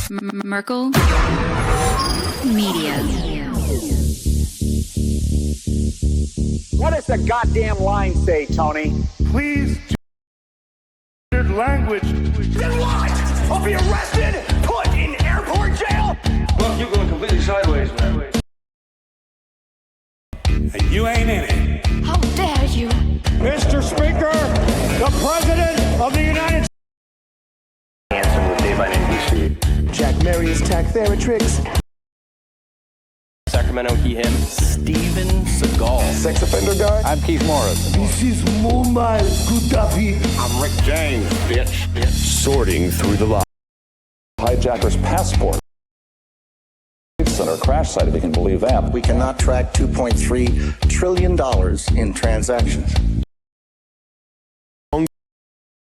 Merkel Media. What does the goddamn line say, Tony? Please language. Then what? I'll be arrested, put in airport jail? Well, you're going completely sideways, man. And you ain't in it. How dare you? Mr. Speaker, the President of the United States. Hanson with Dave on NBC. Jack Marius Tack Theratrix. Sacramento, he, him. Steven Seagal. Sex offender guy. I'm Keith Morris. This is Muammar Gaddafi. I'm Rick James, bitch. Sorting through the lie. Hijacker's passport. Center crash site, if you can believe that. We cannot track $2.3 trillion in transactions.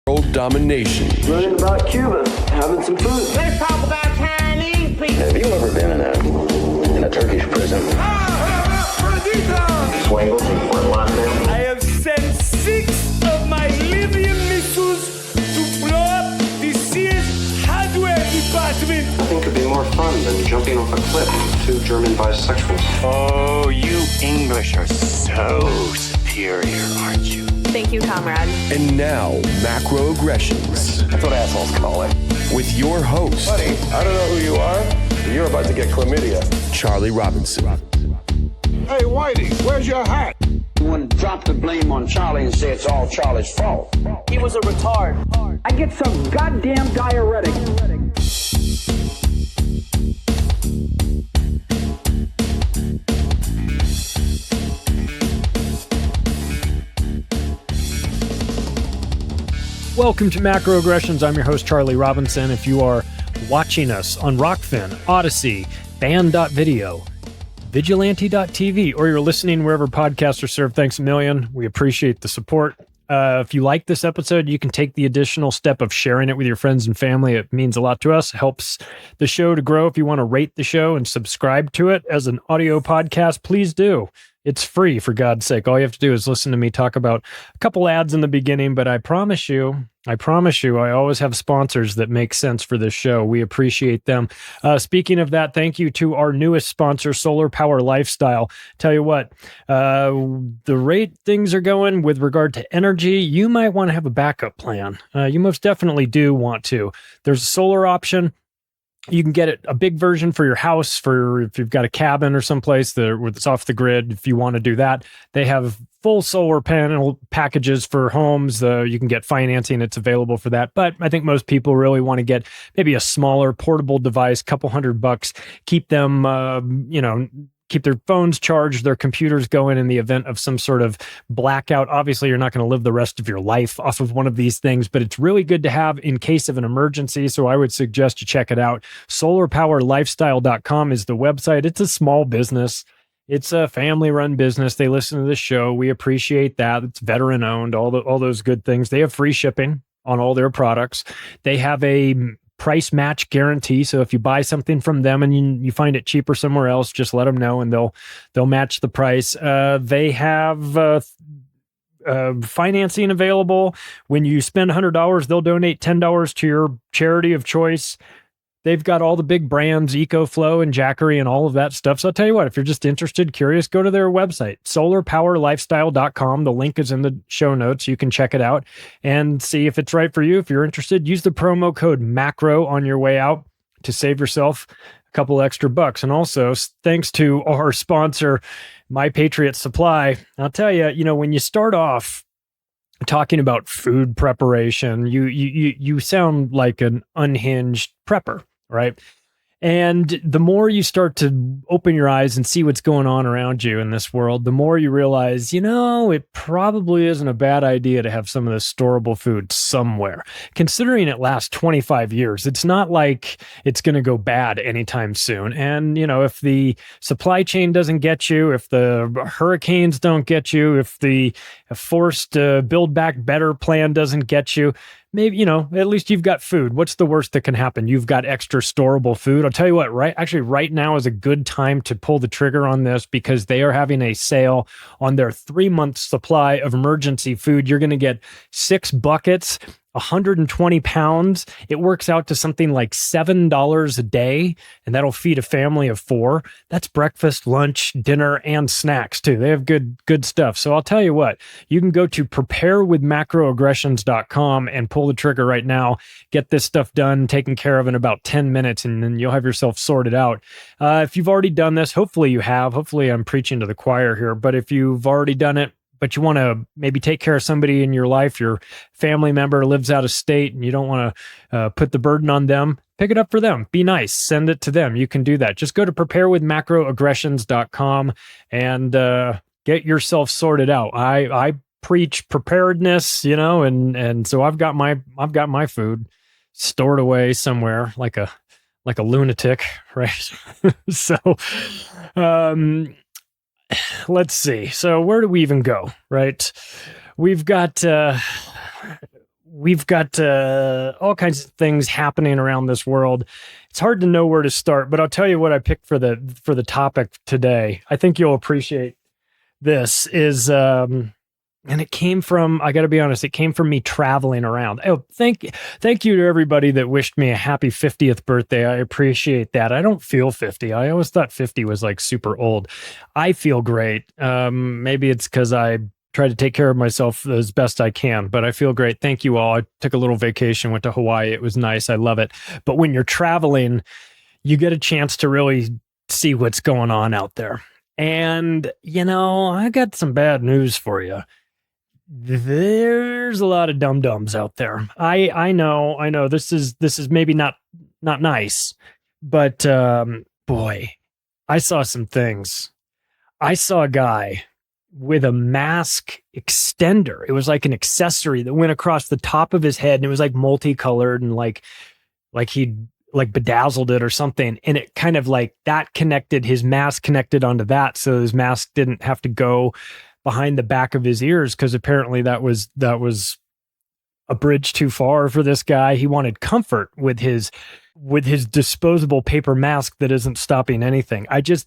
World domination. Learning about Cuba, having some food. Let's talk about Chinese people. Have you ever been in a Turkish prison? Swangles in Fort Lauderdale? I have sent 6 of my Libyan missiles to blow up the Sears hardware department. Nothing could be more fun than jumping off a cliff with 2 German bisexuals. Oh, you English are so superior, aren't you? Thank you, comrade. And now, macroaggressions. That's what assholes call it. With your host, Buddy, I don't know who you are, but you're about to get chlamydia. Charlie Robinson. Hey, Whitey, where's your hat? You want to drop the blame on Charlie and say it's all Charlie's fault. He was a retard. I get some goddamn diuretic. Welcome to Macroaggressions. I'm your host, Charlie Robinson. If you are watching us on Rockfin, Odyssey, Band.video, Vigilante.tv, or you're listening wherever podcasts are served, thanks a million. We appreciate the support. If you like this episode, you can take the additional step of sharing it with your friends and family. It means a lot to us. It helps the show to grow. If you want to rate the show and subscribe to it as an audio podcast, please do. It's free, for God's sake. All you have to do is listen to me talk about a couple ads in the beginning, but I promise you, I always have sponsors that make sense for this show. We appreciate them. Speaking of that, thank you to our newest sponsor, Solar Power Lifestyle. Tell you what, the rate things are going with regard to energy, you might want to have a backup plan. You most definitely do want to. There's a solar option. You can get it a big version for your house, for if you've got a cabin or someplace where it's off the grid. If you want to do that, they have full solar panel packages for homes. You can get financing. It's available for that. But I think most people really want to get maybe a smaller portable device, couple $100, keep them, keep their phones charged, their computers going in the event of some sort of blackout. Obviously, you're not going to live the rest of your life off of one of these things, but it's really good to have in case of an emergency. So I would suggest you check it out. SolarPowerLifestyle.com is the website. It's a small business. It's a family-run business. They listen to the show. We appreciate that. It's veteran-owned, all those good things. They have free shipping on all their products. They have a price match guarantee. So if you buy something from them and you find it cheaper somewhere else, just let them know and they'll match the price. They have financing available. When you spend $100, they'll donate $10 to your charity of choice. They've got all the big brands, EcoFlow and Jackery and all of that stuff. So I'll tell you what, if you're just interested, curious, go to their website, solarpowerlifestyle.com. The link is in the show notes. You can check it out and see if it's right for you. If you're interested, use the promo code MACRO on your way out to save yourself a couple extra bucks. And also, thanks to our sponsor, My Patriot Supply. I'll tell you, when you start off talking about food preparation, you sound like an unhinged prepper, right? And the more you start to open your eyes and see what's going on around you in this world, the more you realize, it probably isn't a bad idea to have some of this storable food somewhere. Considering it lasts 25 years, it's not like it's going to go bad anytime soon. And, if the supply chain doesn't get you, if the hurricanes don't get you, if the forced Build Back Better plan doesn't get you, maybe, at least you've got food. What's the worst that can happen? You've got extra storable food. I'll tell you what, right now is a good time to pull the trigger on this because they are having a sale on their 3-month supply of emergency food. You're going to get 6 buckets 120 pounds. It works out to something like $7 a day, and that'll feed a family of 4. That's breakfast, lunch, dinner, and snacks too. They have good stuff. So I'll tell you what, you can go to preparewithmacroaggressions.com and pull the trigger right now. Get this stuff done, taken care of in about 10 minutes, and then you'll have yourself sorted out. If you've already done this, hopefully you have. Hopefully I'm preaching to the choir here, but if you've already done it, but you want to maybe take care of somebody in your life, your family member lives out of state, and you don't want to put the burden on them, pick it up for them. Be nice. Send it to them. You can do that. Just go to preparewithmacroaggressions.com and get yourself sorted out. I preach preparedness, and so I've got my food stored away somewhere like a lunatic, right? So, let's see. So where do we even go, right? We've got all kinds of things happening around this world. It's hard to know where to start, but I'll tell you what I picked for the topic today. I think you'll appreciate this is and it came from, I got to be honest, it came from me traveling around. Oh, thank you to everybody that wished me a happy 50th birthday. I appreciate that. I don't feel 50. I always thought 50 was like super old. I feel great. Maybe it's because I try to take care of myself as best I can, but I feel great. Thank you all. I took a little vacation, went to Hawaii. It was nice. I love it. But when you're traveling, you get a chance to really see what's going on out there. And, I got some bad news for you. There's a lot of dum-dums out there. I know this is maybe not nice, but boy, I saw some things. I saw a guy with a mask extender. It was like an accessory that went across the top of his head, and it was like multicolored and like he'd like bedazzled it or something. And it kind of like that connected, his mask connected onto that, so his mask didn't have to go behind the back of his ears, because apparently that was a bridge too far for this guy. He wanted comfort with his disposable paper mask that isn't stopping anything. I just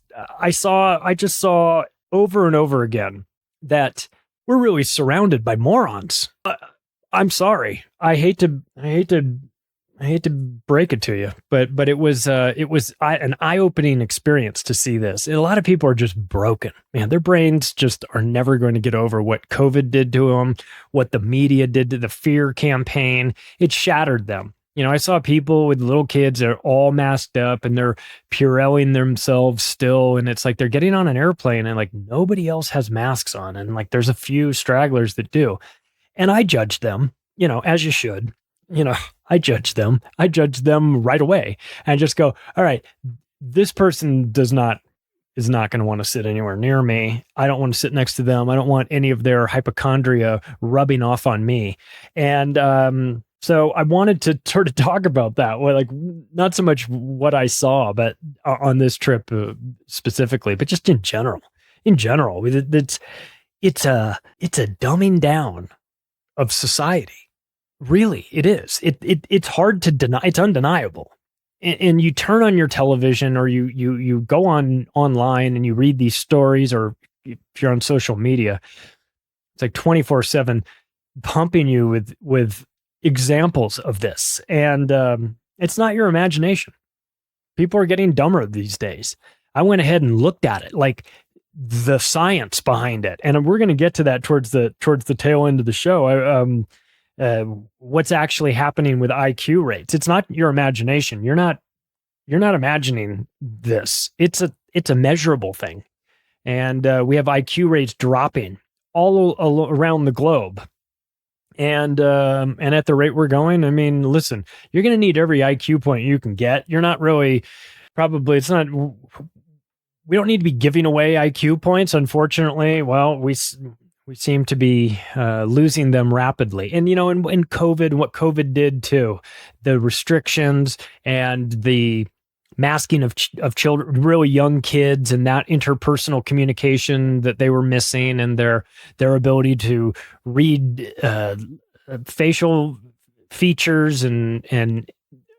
saw over and over again that we're really surrounded by morons. I'm sorry. I hate to break it to you, but it was an eye-opening experience to see this. And a lot of people are just broken, man. Their brains just are never going to get over what COVID did to them, what the media did to the fear campaign. It shattered them. I saw people with little kids that are all masked up and they're Purelling themselves still. And it's like they're getting on an airplane and like nobody else has masks on. And like there's a few stragglers that do. And I judge them, as you should. I judge them. I judge them right away and just go, all right, this person is not going to want to sit anywhere near me. I don't want to sit next to them. I don't want any of their hypochondria rubbing off on me. And so I wanted to sort of talk about that, like not so much what I saw, but on this trip specifically, but just in general. It's a dumbing down of society. Really, it is. It's hard to deny. It's undeniable. And you turn on your television or you go online and you read these stories, or if you're on social media, it's like 24/7 pumping you with examples of this. And it's not your imagination. People are getting dumber these days. I went ahead and looked at it, like the science behind it. And we're going to get to that towards the tail end of the show. What's actually happening with IQ rates. It's not your imagination. You're not imagining this. It's a measurable thing. And we have IQ rates dropping all around the globe. And at the rate we're going, I mean, listen, you're going to need every IQ point you can get. You're not really, we don't need to be giving away IQ points, unfortunately. Well, we seem to be losing them rapidly. And, in COVID, what COVID did too, the restrictions and the masking of children, really young kids, and that interpersonal communication that they were missing, and their ability to read facial features and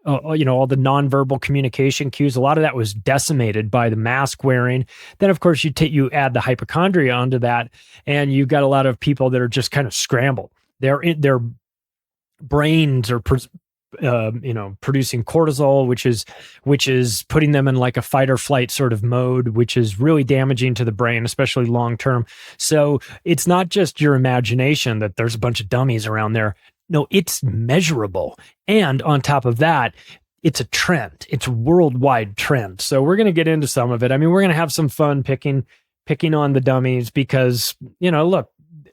all the nonverbal communication cues. A lot of that was decimated by the mask wearing. Then, of course, you add the hypochondria onto that, and you got a lot of people that are just kind of scrambled. They're brains are producing cortisol, which is putting them in like a fight or flight sort of mode, which is really damaging to the brain, especially long term. So it's not just your imagination that there's a bunch of dummies around there. No, it's measurable. And on top of that, it's a trend. It's a worldwide trend. So we're going to get into some of it. I mean, we're going to have some fun picking on the dummies because, look,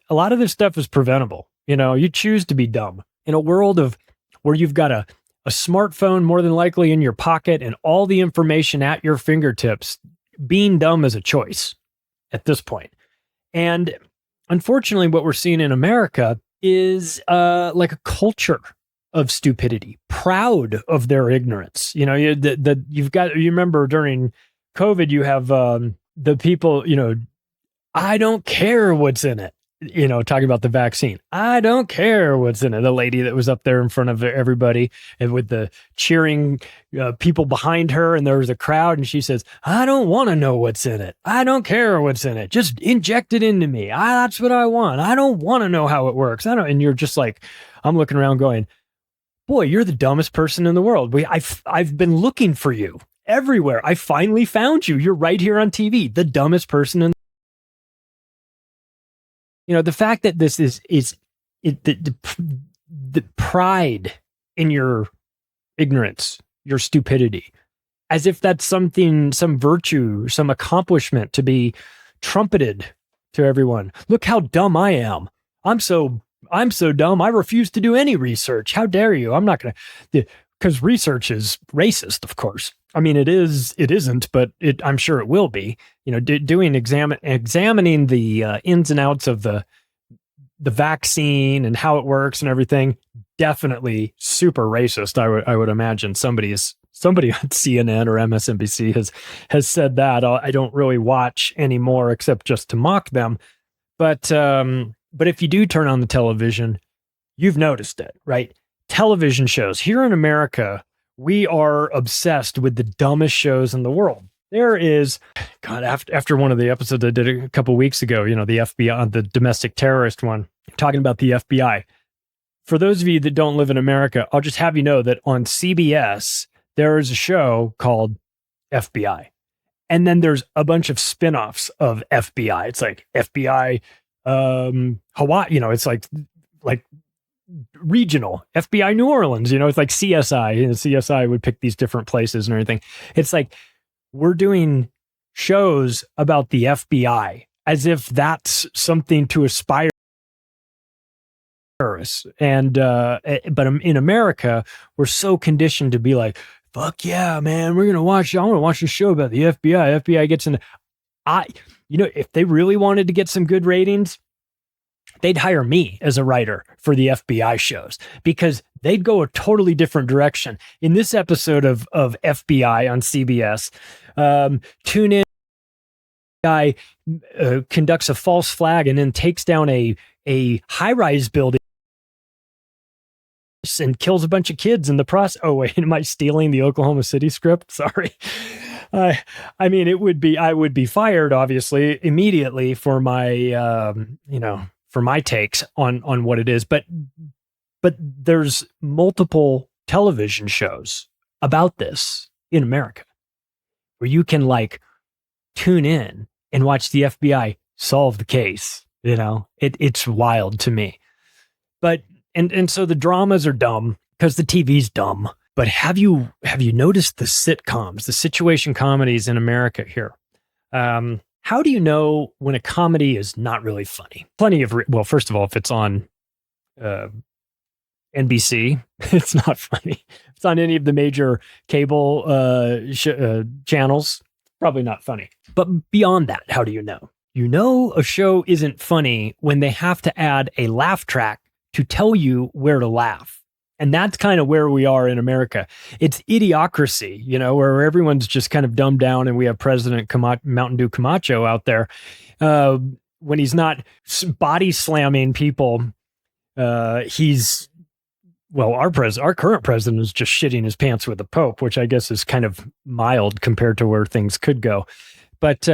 a lot of this stuff is preventable. You choose to be dumb in a world of where you've got a smartphone more than likely in your pocket and all the information at your fingertips. Being dumb is a choice at this point. And unfortunately, what we're seeing in America is like a culture of stupidity, proud of their ignorance. You remember during COVID, you have the people, I don't care what's in it. Talking about the vaccine. I don't care what's in it. The lady that was up there in front of everybody and with the cheering people behind her, and there was a crowd, and she says, I don't want to know what's in it. I don't care what's in it. Just inject it into me. That's what I want. I don't want to know how it works. And you're just like, I'm looking around going, boy, you're the dumbest person in the world. I've been looking for you everywhere. I finally found you. You're right here on TV, the dumbest person in the fact that this is the pride in your ignorance, your stupidity, as if that's something, some virtue, some accomplishment to be trumpeted to everyone. Look how dumb I am. I'm so dumb. I refuse to do any research. How dare you? I'm not going to, because research is racist, of course. I mean, it isn't, but I'm sure it will be. Examining the ins and outs of the vaccine and how it works and everything. Definitely super racist. I would imagine somebody on CNN or MSNBC has said that. I don't really watch anymore except just to mock them. But if you do turn on the television, you've noticed it, right? Television shows here in America. We are obsessed with the dumbest shows in the world. There is, God, after one of the episodes I did a couple weeks ago, the FBI, the domestic terrorist one, talking about the FBI. For those of you that don't live in America, I'll just have you know that on CBS, there is a show called FBI. And then there's a bunch of spin-offs of FBI. It's like FBI Hawaii, it's like regional FBI New Orleans, it's like CSI. CSI would pick these different places and everything. It's like we're doing shows about the FBI as if that's something to aspire to. And but in America, we're so conditioned to be like, fuck yeah, man, I want to watch a show about the FBI. FBI gets in. If they really wanted to get some good ratings, they'd hire me as a writer for the FBI shows because they'd go a totally different direction. In this episode of FBI on CBS, tune in, guy conducts a false flag and then takes down a high-rise building and kills a bunch of kids in the process. Oh, wait, am I stealing the Oklahoma City script? Sorry. I mean, I would be fired, obviously, immediately for my, for my takes on what it is. But there's multiple television shows about this in America where you can tune in and watch the FBI solve the case. It's wild to me. But and so the dramas are dumb because the TV's dumb. But have you noticed the sitcoms, the situation comedies in America here? How do you know when a comedy is not really funny? Well, first of all, if it's on NBC, it's not funny. If it's on any of the major cable channels, probably not funny. But beyond that, how do you know? You know a show isn't funny when they have to add a laugh track to tell you where to laugh. And that's kind of where we are in America. It's idiocracy, where everyone's just kind of dumbed down, and we have President Mountain Dew Camacho out there. When he's not body slamming people, our current president is just shitting his pants with the Pope, which I guess is kind of mild compared to where things could go. But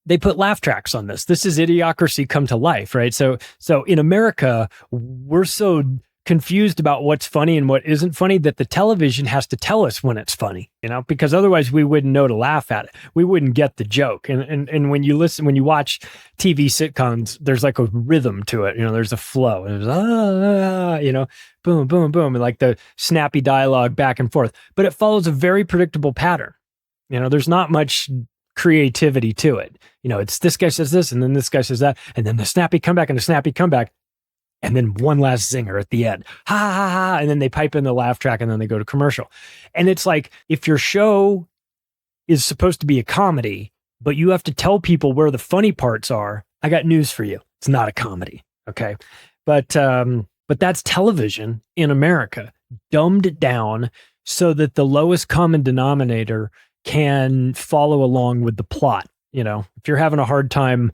they put laugh tracks on this. This is idiocracy come to life, right? So in America, we're so confused about what's funny and what isn't funny that the television has to tell us when it's funny, because otherwise we wouldn't know to laugh at it. We wouldn't get the joke. And when you watch TV sitcoms, there's like a rhythm to it. There's a flow. And there's boom, boom, boom, and like the snappy dialogue back and forth. But it follows a very predictable pattern. There's not much creativity to it. It's this guy says this, and then this guy says that, and then the snappy comeback and the snappy comeback. And then one last zinger at the end. Ha, ha, ha. And then they pipe in the laugh track and then they go to commercial. And it's like, if your show is supposed to be a comedy, but you have to tell people where the funny parts are, I got news for you. It's not a comedy. Okay. But that's television in America, dumbed down so that the lowest common denominator can follow along with the plot. If you're having a hard time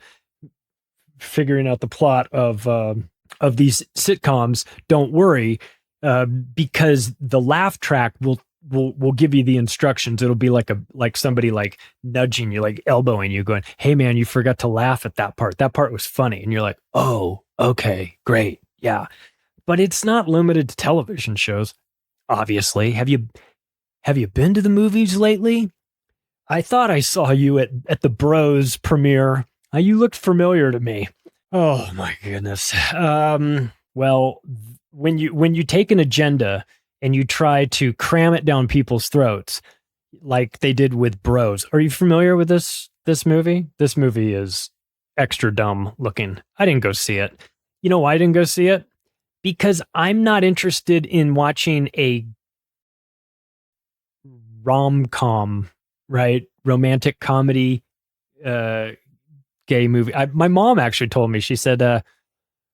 figuring out the plot of these sitcoms, don't worry, because the laugh track will give you the instructions. It'll be like somebody like nudging you, like elbowing you, going, "Hey man, you forgot to laugh at that part. That part was funny." And you're like, "Oh, okay, great, yeah." But it's not limited to television shows. Obviously, have you been to the movies lately? I thought I saw you at the Bros premiere. You looked familiar to me. Oh my goodness. Well, when you take an agenda and you try to cram it down people's throats, like they did with Bros. Are you familiar with this movie? This movie is extra dumb looking. I didn't go see it. You know why I didn't go see it? Because I'm not interested in watching a rom-com, right? Romantic comedy, gay movie. My mom actually told me, she said, "Oh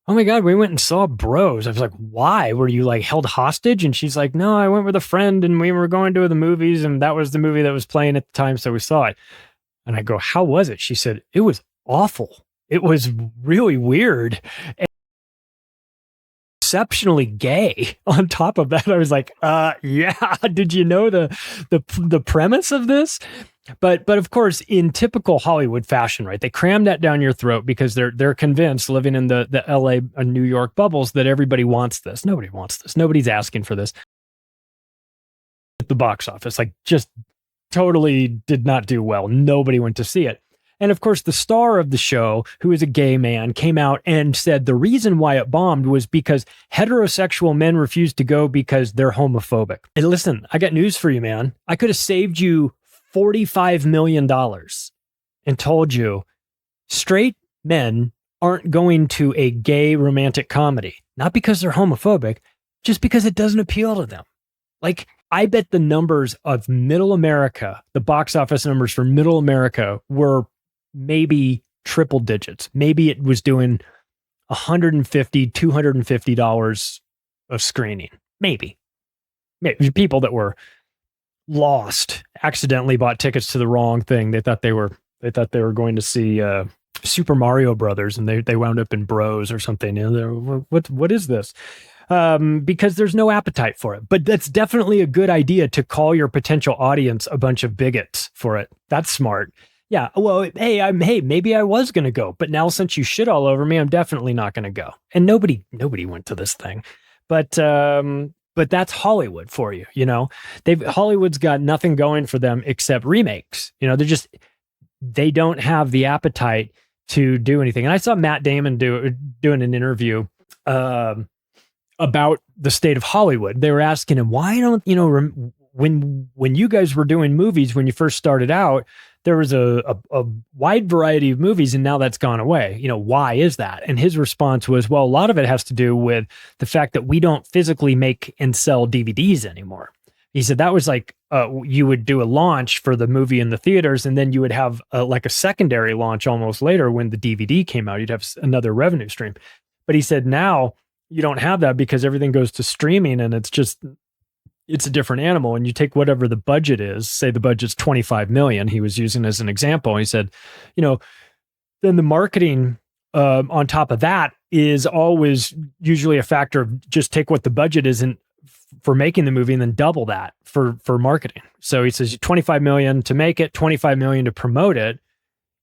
my God, we went and saw Bros." I was like, "Why? Were you like held hostage?" And she's like, "No, I went with a friend and we were going to the movies and that was the movie that was playing at the time. So we saw it." And I go, "How was it?" She said, "It was awful. It was really weird. And exceptionally gay." On top of that, I was like, yeah, did you know the premise of this? But of course, in typical Hollywood fashion, right? They cram that down your throat because they're convinced, living in the LA and New York bubbles, that everybody wants this. Nobody wants this. Nobody's asking for this. At the box office, like, just totally did not do well. Nobody went to see it. And of course, the star of the show, who is a gay man, came out and said the reason why it bombed was because heterosexual men refused to go because they're homophobic. And listen, I got news for you, man. I could have saved you $45 million and told you straight men aren't going to a gay romantic comedy, not because they're homophobic, just because it doesn't appeal to them. Like, I bet the numbers of middle America, the box office numbers for middle America, were maybe triple digits. Maybe it was doing $150, $250 of screening. Maybe people that were lost accidentally bought tickets to the wrong thing. They thought they were going to see Super Mario Brothers, and they wound up in Bros or something. What is this? Because there's no appetite for it. But that's definitely a good idea, to call your potential audience a bunch of bigots for it. That's smart. Yeah. Well, hey, maybe I was going to go, but now since you shit all over me, I'm definitely not going to go. And nobody went to this thing. But that's Hollywood for you. Hollywood's got nothing going for them except remakes. They don't have the appetite to do anything. And I saw Matt Damon doing an interview about the state of Hollywood. They were asking him, why don't, when you guys were doing movies, when you first started out, there was a wide variety of movies, and now that's gone away. Why is that? And his response was, well, a lot of it has to do with the fact that we don't physically make and sell DVDs anymore. He said that was like, you would do a launch for the movie in the theaters, and then you would have like a secondary launch almost later when the DVD came out. You'd have another revenue stream. But he said now you don't have that because everything goes to streaming, and it's a different animal. And you take whatever the budget is, say the budget's $25 million, he was using as an example. He said, then the marketing on top of that is always usually a factor of just take what the budget is for making the movie and then double that for marketing. So he says $25 million to make it, $25 million to promote it.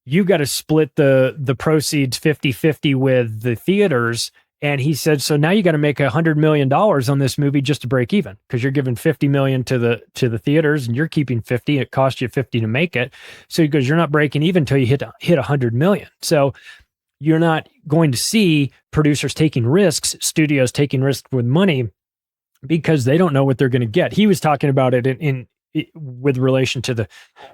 You got to split the proceeds 50-50 with the theaters And he said, so now you got to make $100 million on this movie just to break even, because you're giving 50 million to the theaters and you're keeping 50. It cost you 50 to make it. So he goes, you're not breaking even until you hit 100 million. So you're not going to see producers taking risks, studios taking risks with money, because they don't know what they're going to get. He was talking about it in with relation to the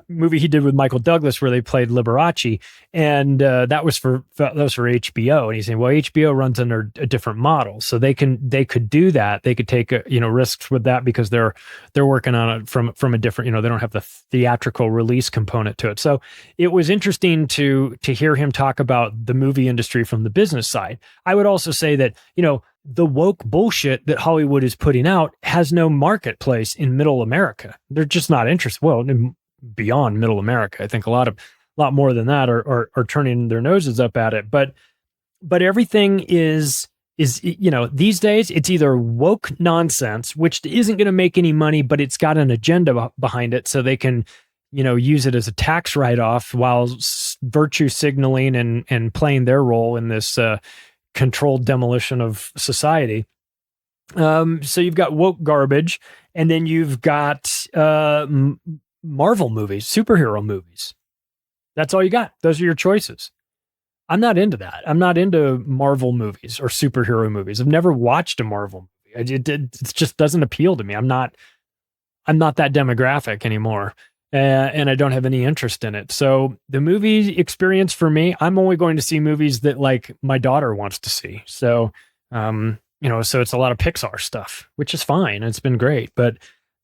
movie he did with Michael Douglas, where they played Liberace, and that was for HBO. And he's saying, well, HBO runs under a different model, so they could do that. They could take risks with that because they're working on it from a different, they don't have the theatrical release component to it. So it was interesting to hear him talk about the movie industry from the business side. I would also say that the woke bullshit that Hollywood is putting out has no marketplace in middle America. They're just not interested. Well, beyond middle America, I think a lot more than that are turning their noses up at it. But everything is these days it's either woke nonsense, which isn't going to make any money, but it's got an agenda behind it, so they can use it as a tax write-off while virtue signaling and playing their role in this controlled demolition of society. So you've got woke garbage, and then you've got Marvel movies, superhero movies. That's all you got. Those are your choices. I'm not into that. I'm not into Marvel movies or superhero movies. I've never watched a Marvel movie. It just doesn't appeal to me. I'm not that demographic anymore. And I don't have any interest in it. So the movie experience for me, I'm only going to see movies that like my daughter wants to see. So, so it's a lot of Pixar stuff, which is fine. It's been great, but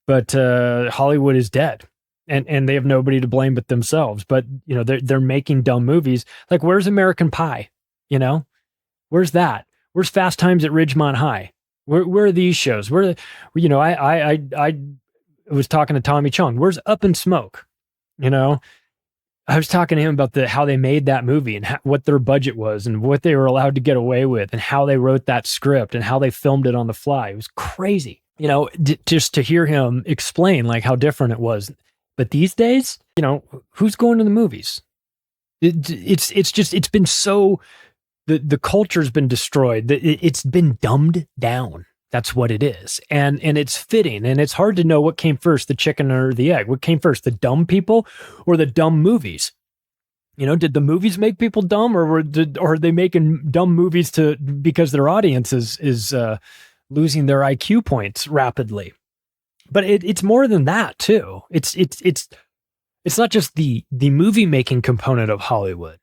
Hollywood is dead, and they have nobody to blame but themselves. But they're making dumb movies. Like, where's American Pie? Where's that? Where's Fast Times at Ridgemont High? Where are these shows? I was talking to Tommy Chong. Where's Up in Smoke? I was talking to him about how they made that movie and what their budget was and what they were allowed to get away with and how they wrote that script and how they filmed it on the fly. It was crazy, just to hear him explain like how different it was. But these days, who's going to the movies? It's been so, the culture's been destroyed. It's been dumbed down. That's what it is. And it's fitting. And it's hard to know what came first, the chicken or the egg. What came first, the dumb people or the dumb movies? Did the movies make people dumb, or are they making dumb movies because their audience is losing their IQ points rapidly? But it's more than that too. It's not just the movie making component of Hollywood.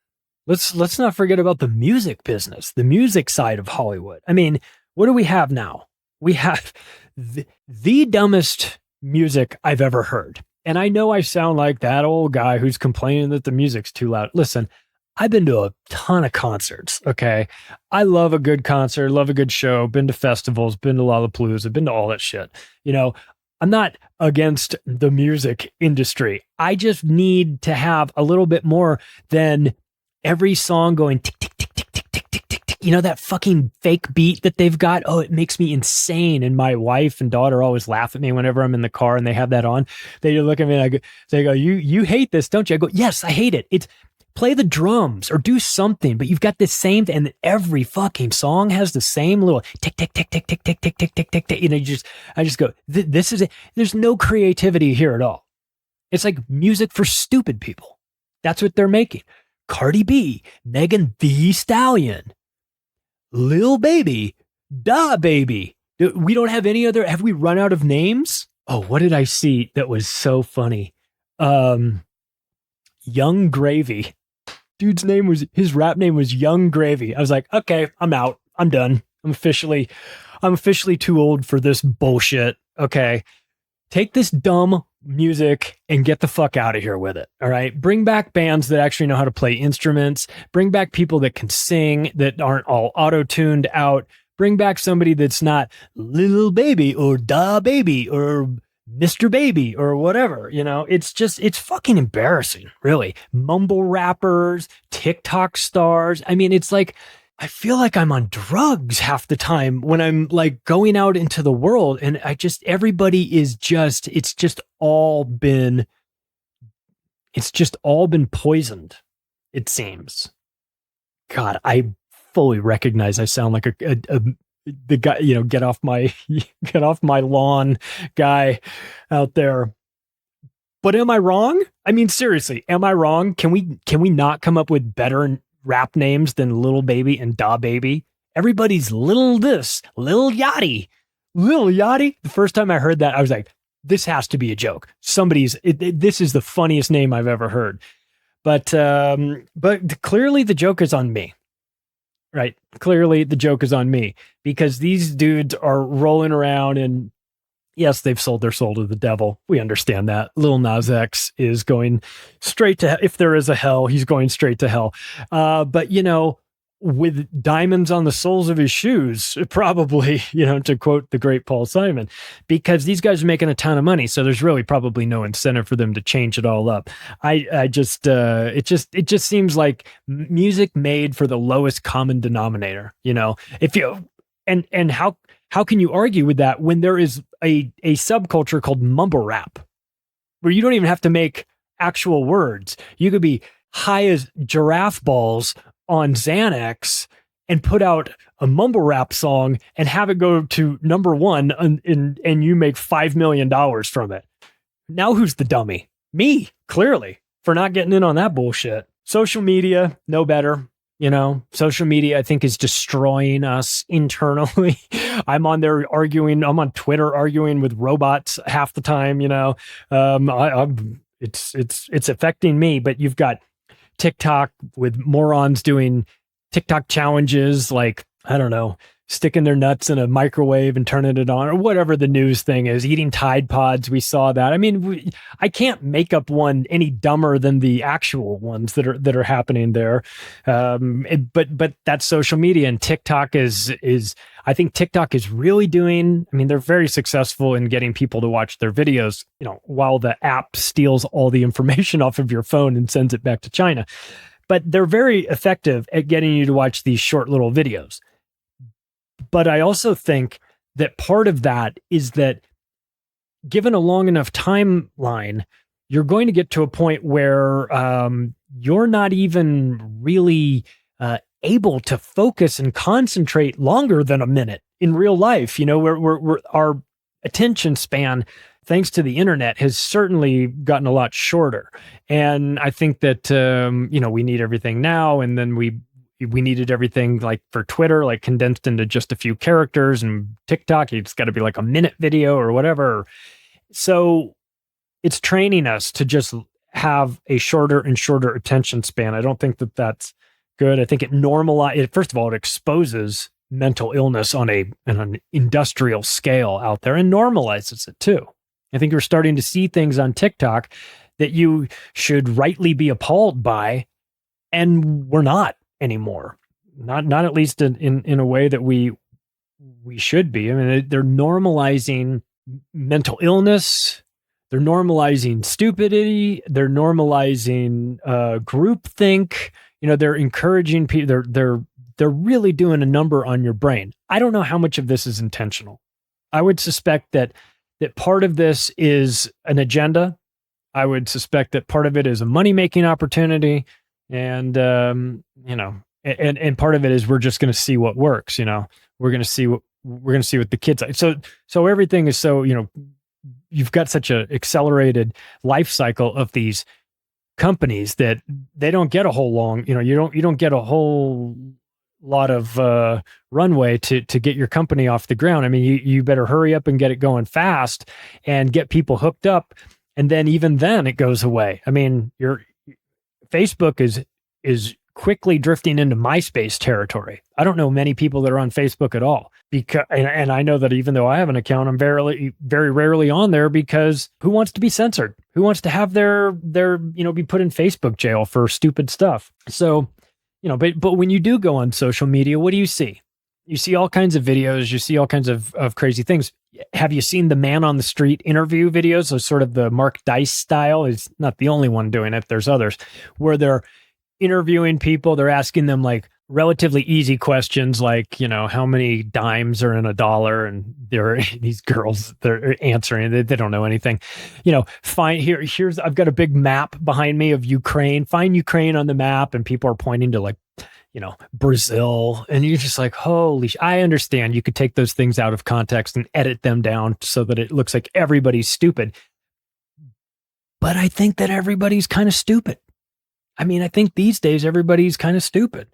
Let's not forget about the music business, the music side of Hollywood. I mean, what do we have now? We have the dumbest music I've ever heard. And I know I sound like that old guy who's complaining that the music's too loud. Listen, I've been to a ton of concerts, okay? I love a good concert, love a good show, been to festivals, been to Lollapalooza, been to all that shit. I'm not against the music industry. I just need to have a little bit more than every song going tick, tick, tick, tick, tick, tick, tick, tick, tick. That fucking fake beat that they've got. Oh, it makes me insane. And my wife and daughter always laugh at me whenever I'm in the car and they have that on. They look at me and they go, you hate this, don't you? I go, yes, I hate it. It's play the drums or do something, but you've got this same, and every fucking song has the same little tick, tick, tick, tick, tick, tick, tick, tick, tick, tick, tick. I just go, this is it. There's no creativity here at all. It's like music for stupid people. That's what they're making. Cardi B, Megan Thee Stallion, Lil Baby, Da Baby. We don't have any other. Have we run out of names? Oh, what did I see that was so funny? Young Gravy. Dude's his rap name was Young Gravy. I was like, okay, I'm out. I'm done. I'm officially too old for this bullshit. Okay. Take this dumb music and get the fuck out of here with it. All right. Bring back bands that actually know how to play instruments. Bring back people that can sing, that aren't all auto-tuned out. Bring back somebody that's not Lil Baby or Da Baby or Mr. Baby or whatever. It's fucking embarrassing, really. Mumble rappers, TikTok stars. I mean, it's like, I feel like I'm on drugs half the time when I'm like going out into the world, and everybody is it's just all been poisoned, it seems. God, I fully recognize I sound like the guy, get off my lawn guy out there. But am I wrong? I mean, seriously, am I wrong? Can we not come up with better rap names than Lil Baby and Da Baby? Everybody's Lil this, Lil Yachty. Lil Yachty. The first time I heard that, I was like, this has to be a joke. This is the funniest name I've ever heard. But clearly the joke is on me. Right. Clearly the joke is on me because these dudes are rolling around and yes, they've sold their soul to the devil. We understand that. Lil Nas X is going straight to, if there is a hell, he's going straight to hell. But with diamonds on the soles of his shoes, probably, to quote the great Paul Simon, because these guys are making a ton of money. So there's really probably no incentive for them to change it all up. It just seems like music made for the lowest common denominator, if you, and how can you argue with that when there is a subculture called mumble rap where you don't even have to make actual words. You could be high as giraffe balls on Xanax and put out a mumble rap song and have it go to number one and you make $5 million from it. Now who's the dummy? Me, clearly, for not getting in on that bullshit. Social media, no better. Social media, I think, is destroying us internally. I'm on there arguing. I'm on Twitter arguing with robots half the time. It's affecting me. But you've got TikTok with morons doing TikTok challenges, like, I don't know, sticking their nuts in a microwave and turning it on, or whatever the news thing is, eating Tide Pods. We saw that. I mean, I can't make up one any dumber than the actual ones that are happening there. But that's social media, and TikTok is I think TikTok is really doing, I mean, they're very successful in getting people to watch their videos, while the app steals all the information off of your phone and sends it back to China. But they're very effective at getting you to watch these short little videos. But I also think that part of that is that given a long enough timeline, you're going to get to a point where you're not even really able to focus and concentrate longer than a minute in real life. We're our attention span, thanks to the internet, has certainly gotten a lot shorter. And I think that, we need everything now. And then we needed everything like for Twitter, like condensed into just a few characters, and TikTok, it's got to be like a minute video or whatever. So it's training us to just have a shorter and shorter attention span. I don't think that that's good. I think it normalizes, first of all, it exposes mental illness on an industrial scale out there and normalizes it too. I think we're starting to see things on TikTok that you should rightly be appalled by, and we're not anymore. Not at least in a way that we should be. I mean, they're normalizing mental illness. They're normalizing stupidity. They're normalizing groupthink. They're encouraging people. They're really doing a number on your brain. I don't know how much of this is intentional. I would suspect that part of this is an agenda. I would suspect that part of it is a money-making opportunity. And, and part of it is we're just going to see what works. We're going to see what the kids like. So everything is so, you've got such a accelerated life cycle of these companies that they don't get a whole long, you don't get a whole lot of runway to get your company off the ground. I mean, you better hurry up and get it going fast and get people hooked up. And then even then it goes away. I mean, your Facebook is quickly drifting into MySpace territory. I don't know many people that are on Facebook at all, because, and I know that even though I have an account, I'm very rarely on there, because who wants to be censored? Who wants to have their be put in Facebook jail for stupid stuff? So, but when you do go on social media, what do you see? You see all kinds of videos. You see all kinds of crazy things. Have you seen the man on the street interview videos? So sort of the Mark Dice style. Is not the only one doing it. There's others where they're interviewing people. They're asking them like relatively easy questions, like, how many dimes are in a dollar? And these girls, they're answering, they don't know anything. Here's, I've got a big map behind me of Ukraine. Find Ukraine on the map. And people are pointing to like, Brazil. And you're just like, holy, I understand you could take those things out of context and edit them down so that it looks like everybody's stupid. But I think that everybody's kind of stupid. I mean, I think these days everybody's kind of stupid.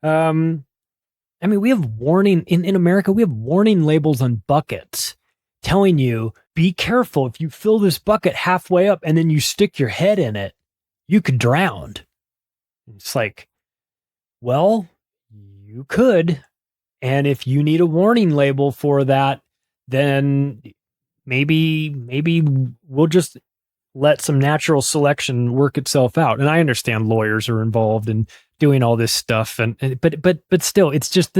We have warning in America, we have warning labels on buckets telling you, be careful. If you fill this bucket halfway up and then you stick your head in it, you could drown. It's like, well, you could. And if you need a warning label for that, then maybe we'll just let some natural selection work itself out. And I understand lawyers are involved in doing all this stuff, but still, it's just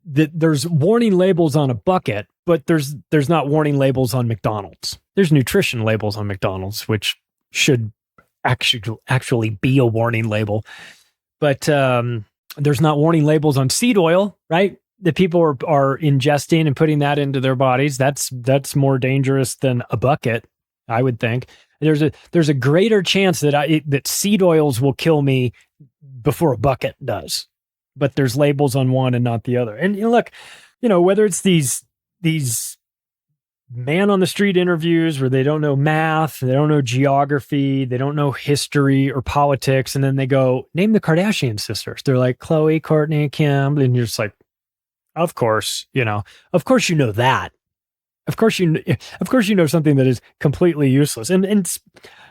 there's warning labels on a bucket, but there's not warning labels on McDonald's. There's nutrition labels on McDonald's, which should actually be a warning label, but there's not warning labels on seed oil, right? That people are ingesting and putting that into their bodies. That's more dangerous than a bucket, I would think. There's a greater chance that seed oils will kill me before a bucket does, but there's labels on one and not the other. And look, whether it's these man on the street interviews where they don't know math, they don't know geography, they don't know history or politics, and then they go, name the Kardashian sisters. They're like Khloe, Kourtney, Kim, and you're just like, of course, of course you know that. Of course you know something that is completely useless. And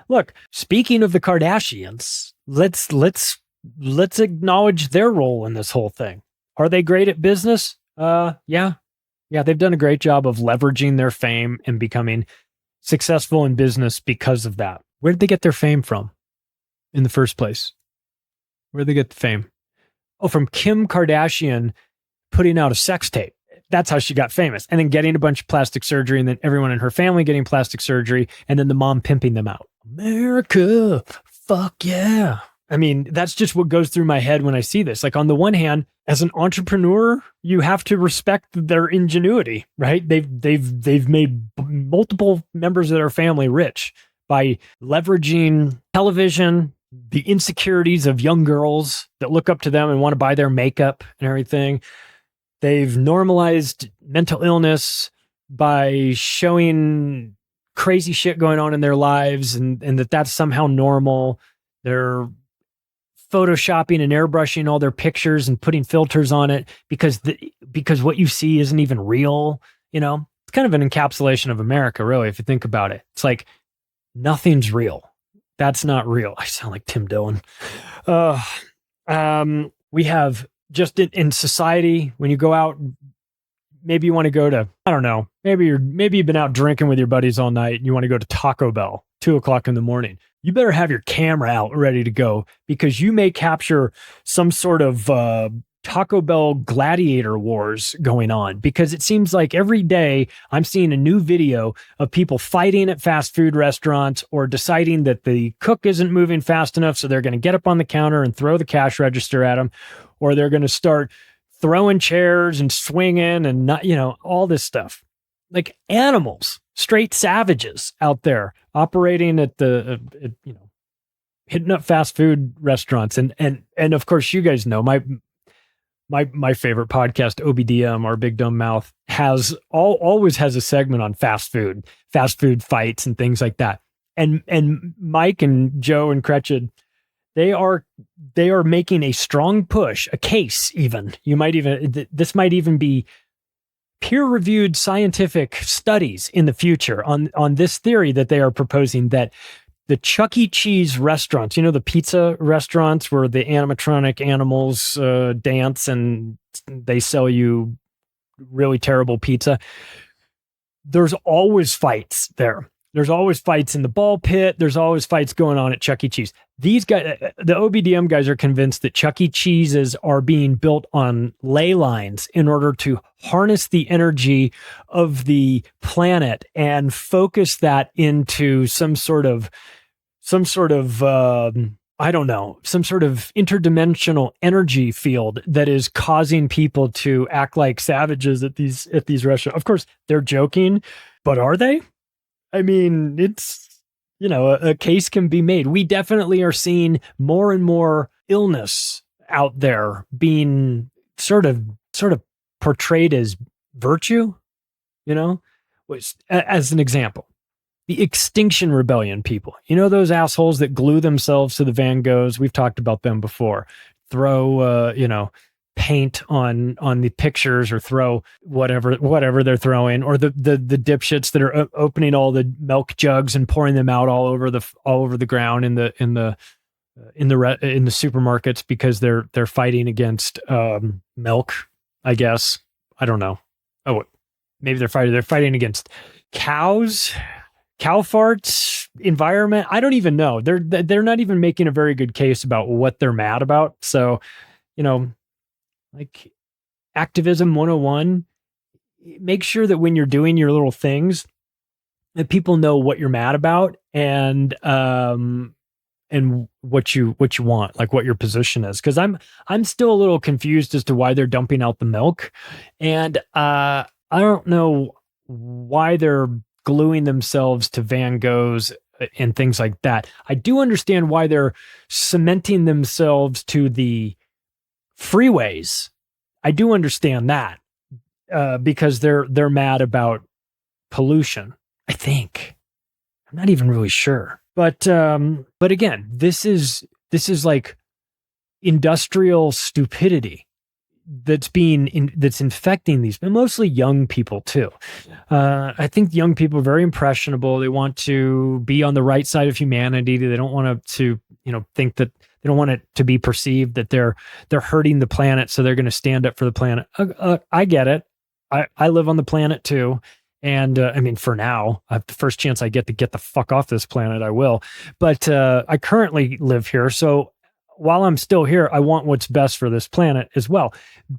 look, speaking of the Kardashians, let's acknowledge their role in this whole thing. Are they great at business? Yeah, they've done a great job of leveraging their fame and becoming successful in business because of that. Where did they get their fame from in the first place? Where did they get the fame? Oh, from Kim Kardashian putting out a sex tape. That's how she got famous. And then getting a bunch of plastic surgery, and then everyone in her family getting plastic surgery, and then the mom pimping them out. America, fuck yeah. I mean, that's just what goes through my head when I see this. Like, on the one hand, as an entrepreneur, you have to respect their ingenuity, right? They've made multiple members of their family rich by leveraging television, the insecurities of young girls that look up to them and want to buy their makeup and everything. They've normalized mental illness by showing crazy shit going on in their lives, and that's somehow normal. They're photoshopping and airbrushing all their pictures and putting filters on it because what you see isn't even real. It's kind of an encapsulation of America, really, if you think about it. It's like nothing's real. That's not real. I sound like Tim Dillon. We have just in society, when you go out, maybe you want to go to, I don't know, maybe you've been out drinking with your buddies all night and you want to go to Taco Bell, 2:00 in the morning. You better have your camera out ready to go, because you may capture some sort of Taco Bell gladiator wars going on, because it seems like every day I'm seeing a new video of people fighting at fast food restaurants, or deciding that the cook isn't moving fast enough, so they're going to get up on the counter and throw the cash register at them, or they're going to start throwing chairs and swinging and not, all this stuff. Like animals, straight savages out there operating at hitting up fast food restaurants. And of course, you guys know my favorite podcast, OBDM, Our Big Dumb Mouth, always has a segment on fast food fights and things like that. And Mike and Joe and Cretchen, they are making a strong push, a case even. This might even be peer-reviewed scientific studies in the future on this theory that they are proposing, that the Chuck E. Cheese restaurants, the pizza restaurants where the animatronic animals dance and they sell you really terrible pizza, there's always fights there. There's always fights in the ball pit. There's always fights going on at Chuck E. Cheese. These guys, the OBDM guys, are convinced that Chuck E. Cheeses are being built on ley lines in order to harness the energy of the planet and focus that into some sort of I don't know, some sort of interdimensional energy field that is causing people to act like savages at these restaurants. Of course, they're joking, but are they? I mean, it's, a case can be made. We definitely are seeing more and more illness out there being sort of portrayed as virtue, as an example. The Extinction Rebellion people, those assholes that glue themselves to the Van Goghs. We've talked about them before. Throw, paint on the pictures, or throw whatever they're throwing, or the dipshits that are opening all the milk jugs and pouring them out all over the ground in the supermarkets because they're fighting against milk. I guess, I don't know. Oh, maybe they're fighting against cows. Cow farts, environment. I don't even know. They're not even making a very good case about what they're mad about. So, like activism 101, make sure that when you're doing your little things, that people know what you're mad about and what you want, like what your position is. Because I'm still a little confused as to why they're dumping out the milk, and I don't know why they're gluing themselves to Van Goghs and things like that. I do understand why they're cementing themselves to the freeways. I do understand that because they're mad about pollution. I think. I'm not even really sure. But again, this is like industrial stupidity that's infecting these, but mostly young people too. I think young people are very impressionable. They want to be on the right side of humanity. They don't want to think that they don't want it to be perceived that they're hurting the planet. So they're going to stand up for the planet. I get it. I live on the planet too. And I mean, for now, the first chance I get to get the fuck off this planet, I will. But I currently live here. So while I'm still here, I want what's best for this planet as well.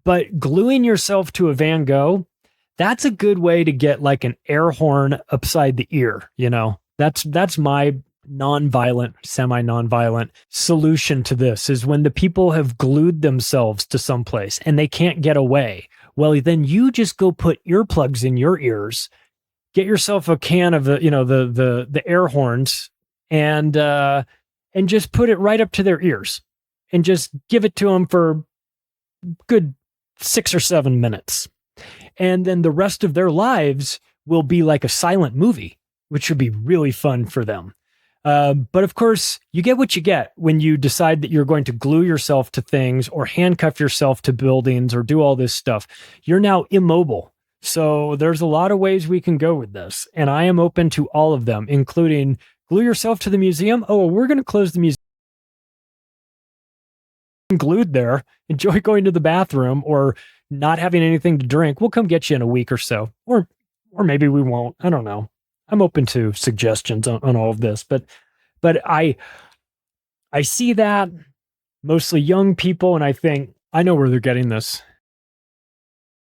But gluing yourself to a Van Gogh, that's a good way to get like an air horn upside the ear. That's my semi-nonviolent solution to this, is when the people have glued themselves to someplace and they can't get away. Well, then you just go put earplugs in your ears, get yourself a can of the air horns, and just put it right up to their ears, and just give it to them for good 6 or 7 minutes, and then the rest of their lives will be like a silent movie, which would be really fun for them. But of course, you get what you get when you decide that you're going to glue yourself to things or handcuff yourself to buildings or do all this stuff. You're now immobile. So there's a lot of ways we can go with this. And I am open to all of them, including glue yourself to the museum. Oh, we're going to close the museum. Glued there. Enjoy going to the bathroom or not having anything to drink. We'll come get you in a week or so. Or maybe we won't. I don't know. I'm open to suggestions on all of this, but I see that mostly young people, and I think I know where they're getting this.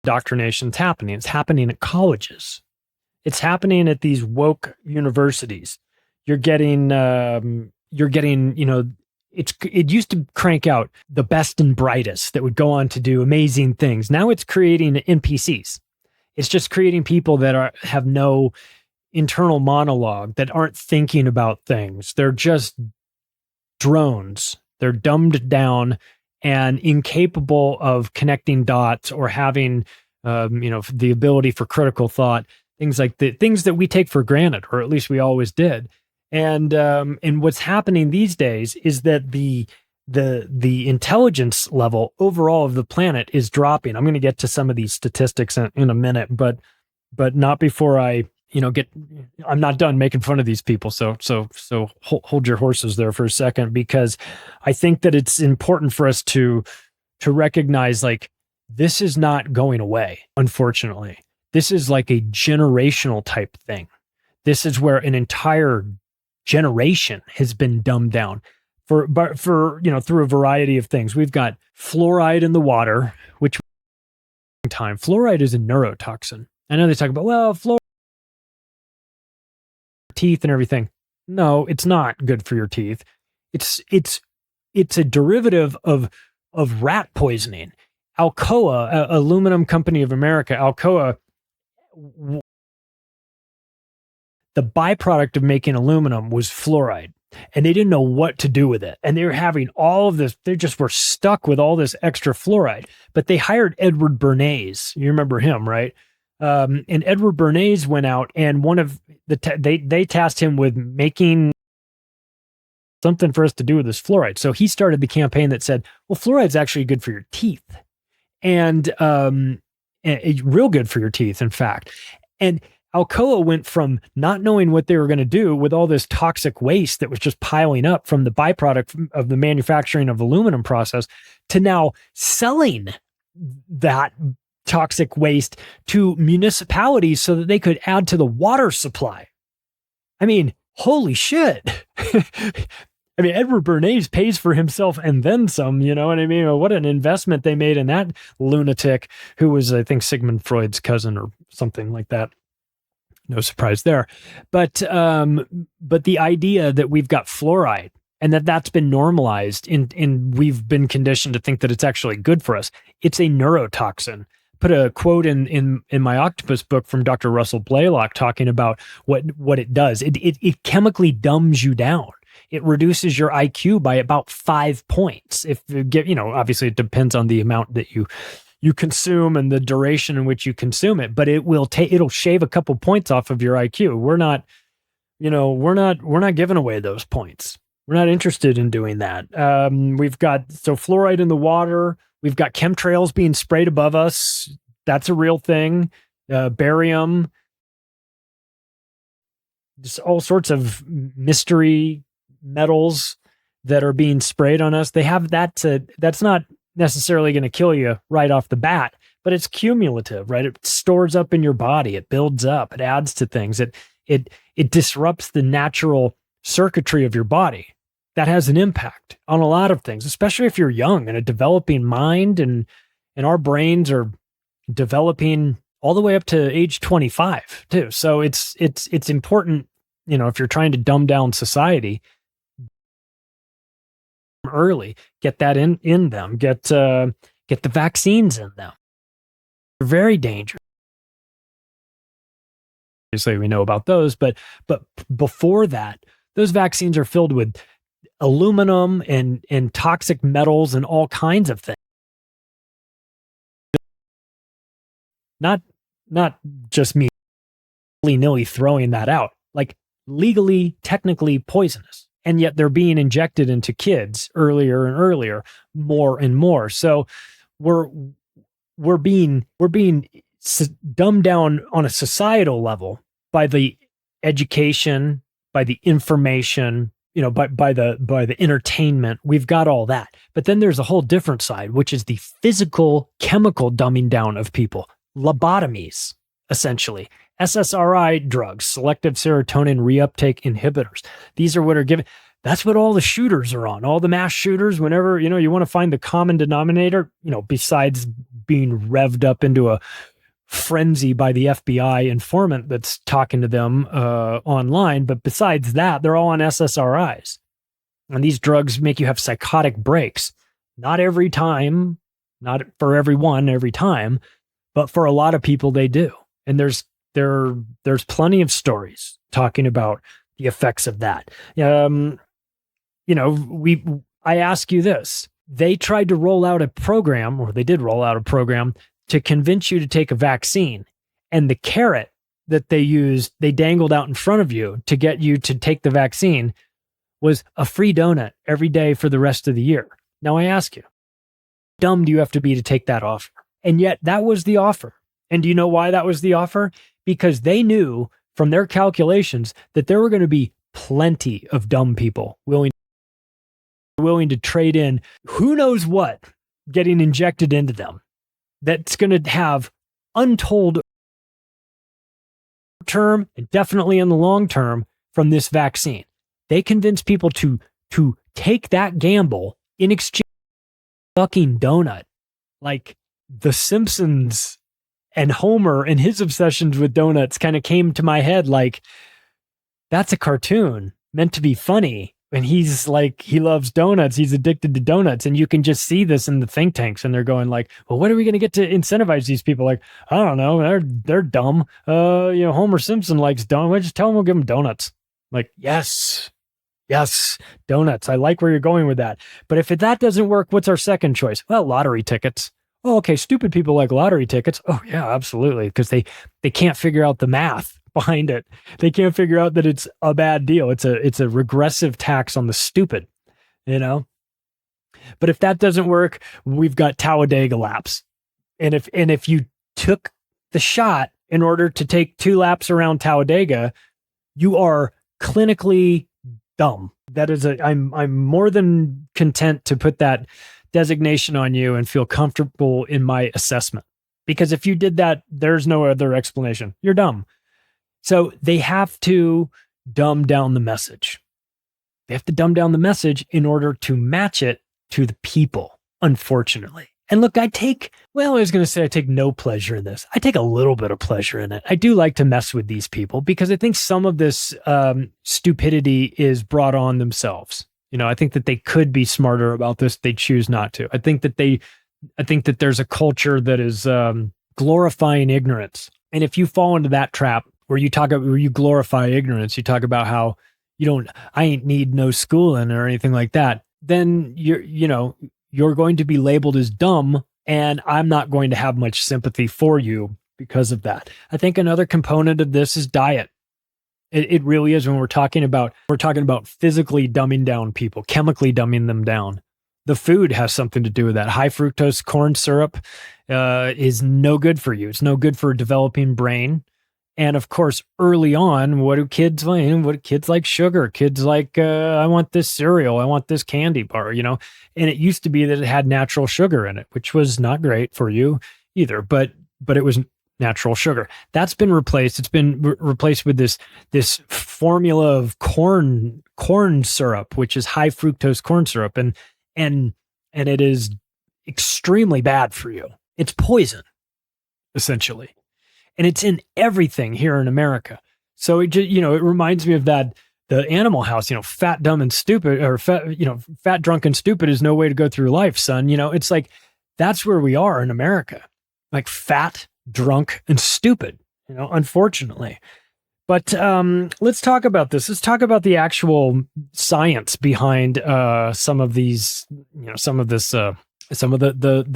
Indoctrination's happening. It's happening at colleges. It's happening at these woke universities. You're getting, it used to crank out the best and brightest that would go on to do amazing things. Now it's creating NPCs. It's just creating people that have no internal monologue, that aren't thinking about things. They're just drones. They're dumbed down and incapable of connecting dots or having, the ability for critical thought, things like the things that we take for granted, or at least we always did. And what's happening these days is that the intelligence level overall of the planet is dropping. I'm going to get to some of these statistics in a minute, but not before I I'm not done making fun of these people. So hold your horses there for a second, because I think that it's important for us to recognize, like, this is not going away. Unfortunately, this is like a generational type thing. This is where an entire generation has been dumbed down for through a variety of things. We've got fluoride in the water, which fluoride is a neurotoxin. I know they talk about, well, fluoride, teeth and everything. No, it's not good for your teeth. It's a derivative of rat poisoning. Alcoa, Aluminum Company of America, Alcoa, the byproduct of making aluminum was fluoride. and they didn't know what to do with it. And they were having all of this, they just were stuck with all this extra fluoride. But they hired Edward Bernays. You remember him, right? And Edward Bernays went out, and one of they tasked him with making something for us to do with this fluoride. So he started the campaign that said, well, fluoride's actually good for your teeth, and real good for your teeth, in fact. And Alcoa went from not knowing what they were going to do with all this toxic waste that was just piling up from the byproduct of the manufacturing of aluminum process to now selling that toxic waste to municipalities so that they could add to the water supply. I mean, holy shit. I mean, Edward Bernays pays for himself and then some, you know what I mean? What an investment they made in that lunatic who was, I think, Sigmund Freud's cousin or something like that. No surprise there. But the idea that we've got fluoride and that's been normalized and we've been conditioned to think that it's actually good for us. It's a neurotoxin. Put a quote in my octopus book from Dr. Russell Blaylock talking about what it does. It chemically dumbs you down. It reduces your IQ by about 5 points. If you get, obviously it depends on the amount that you consume and the duration in which you consume it, but it'll shave a couple points off of your IQ. We're not giving away those points. We're not interested in doing that. We've got fluoride in the water. We've got chemtrails being sprayed above us. That's a real thing. Barium, just all sorts of mystery metals that are being sprayed on us. They have that. That's not necessarily going to kill you right off the bat, but it's cumulative, right? It stores up in your body. It builds up. It adds to things. It disrupts the natural circuitry of your body. That has an impact on a lot of things, especially if you're young and a developing mind, and our brains are developing all the way up to age 25 too. So it's important, if you're trying to dumb down society, early, get that in them, get the vaccines in them. They're very dangerous. Obviously, we know about those, but before that, those vaccines are filled with aluminum and toxic metals and all kinds of things. Not just me willy-nilly throwing that out, like legally, technically poisonous. And yet they're being injected into kids earlier and earlier, more and more. So we're being dumbed down on a societal level by the education, by the information, by the entertainment. We've got all that. But then there's a whole different side, which is the physical, chemical dumbing down of people. Lobotomies, essentially. SSRI drugs, selective serotonin reuptake inhibitors. These are what are given. That's what all the shooters are on. All the mass shooters, whenever, you want to find the common denominator, besides being revved up into a frenzy by the FBI informant that's talking to them online. But besides that, they're all on SSRIs. And these drugs make you have psychotic breaks. Not every time, not for everyone every time, but for a lot of people they do. And there's plenty of stories talking about the effects of that. I ask you this. They tried to roll out a program, or they did roll out a program to convince you to take a vaccine. And the carrot that they dangled out in front of you to get you to take the vaccine was a free donut every day for the rest of the year. Now I ask you, how dumb do you have to be to take that offer? And yet that was the offer. And do you know why that was the offer? Because they knew from their calculations that there were going to be plenty of dumb people willing to trade in who knows what getting injected into them. That's going to have untold term and definitely in the long term from this vaccine. They convinced people to take that gamble in exchange for a fucking donut. Like The Simpsons and Homer and his obsessions with donuts kind of came to my head like, that's a cartoon meant to be funny. And he's like, he loves donuts. He's addicted to donuts. And you can just see this in the think tanks. And they're going like, well, what are we going to get to incentivize these people? Like, I don't know. They're dumb. Homer Simpson likes donuts. Just tell them we'll give them donuts. Like, yes. Yes, donuts. I like where you're going with that. But if that doesn't work, what's our second choice? Well, lottery tickets. Oh, okay. Stupid people like lottery tickets. Oh, yeah, absolutely. Because they can't figure out the math behind it. They can't figure out that it's a bad deal. It's a regressive tax on the stupid, you know? But if that doesn't work, we've got Talladega laps. And if you took the shot in order to take 2 laps around Talladega, you are clinically dumb. That is I'm more than content to put that designation on you and feel comfortable in my assessment. Because if you did that, there's no other explanation. You're dumb. So they have to dumb down the message. They have to dumb down the message in order to match it to the people, unfortunately. And look, I take no pleasure in this. I take a little bit of pleasure in it. I do like to mess with these people because I think some of this stupidity is brought on themselves. You know, I think that they could be smarter about this. They choose not to. I think that there's a culture that is glorifying ignorance. And if you fall into that trap where you glorify ignorance, you talk about how I ain't need no schooling or anything like that, then you're going to be labeled as dumb, and I'm not going to have much sympathy for you because of that. I think another component of this is diet. It really is. When we're talking about physically dumbing down people, chemically dumbing them down. The food has something to do with that. High fructose corn syrup is no good for you. It's no good for a developing brain. And of course, early on, what do kids like? Kids like sugar. Kids like, I want this cereal. I want this candy bar, And it used to be that it had natural sugar in it, which was not great for you either, but it was natural sugar. That's been replaced. It's been replaced with this formula of corn syrup, which is high fructose corn syrup. And it is extremely bad for you. It's poison, essentially. And it's in everything here in America. So it reminds me of that, the Animal House, fat, dumb, and stupid, or fat, drunk, and stupid is no way to go through life, son. It's like, that's where we are in America. Like fat, drunk, and stupid, unfortunately. But let's talk about this. Let's talk about the actual science behind some of these, some of the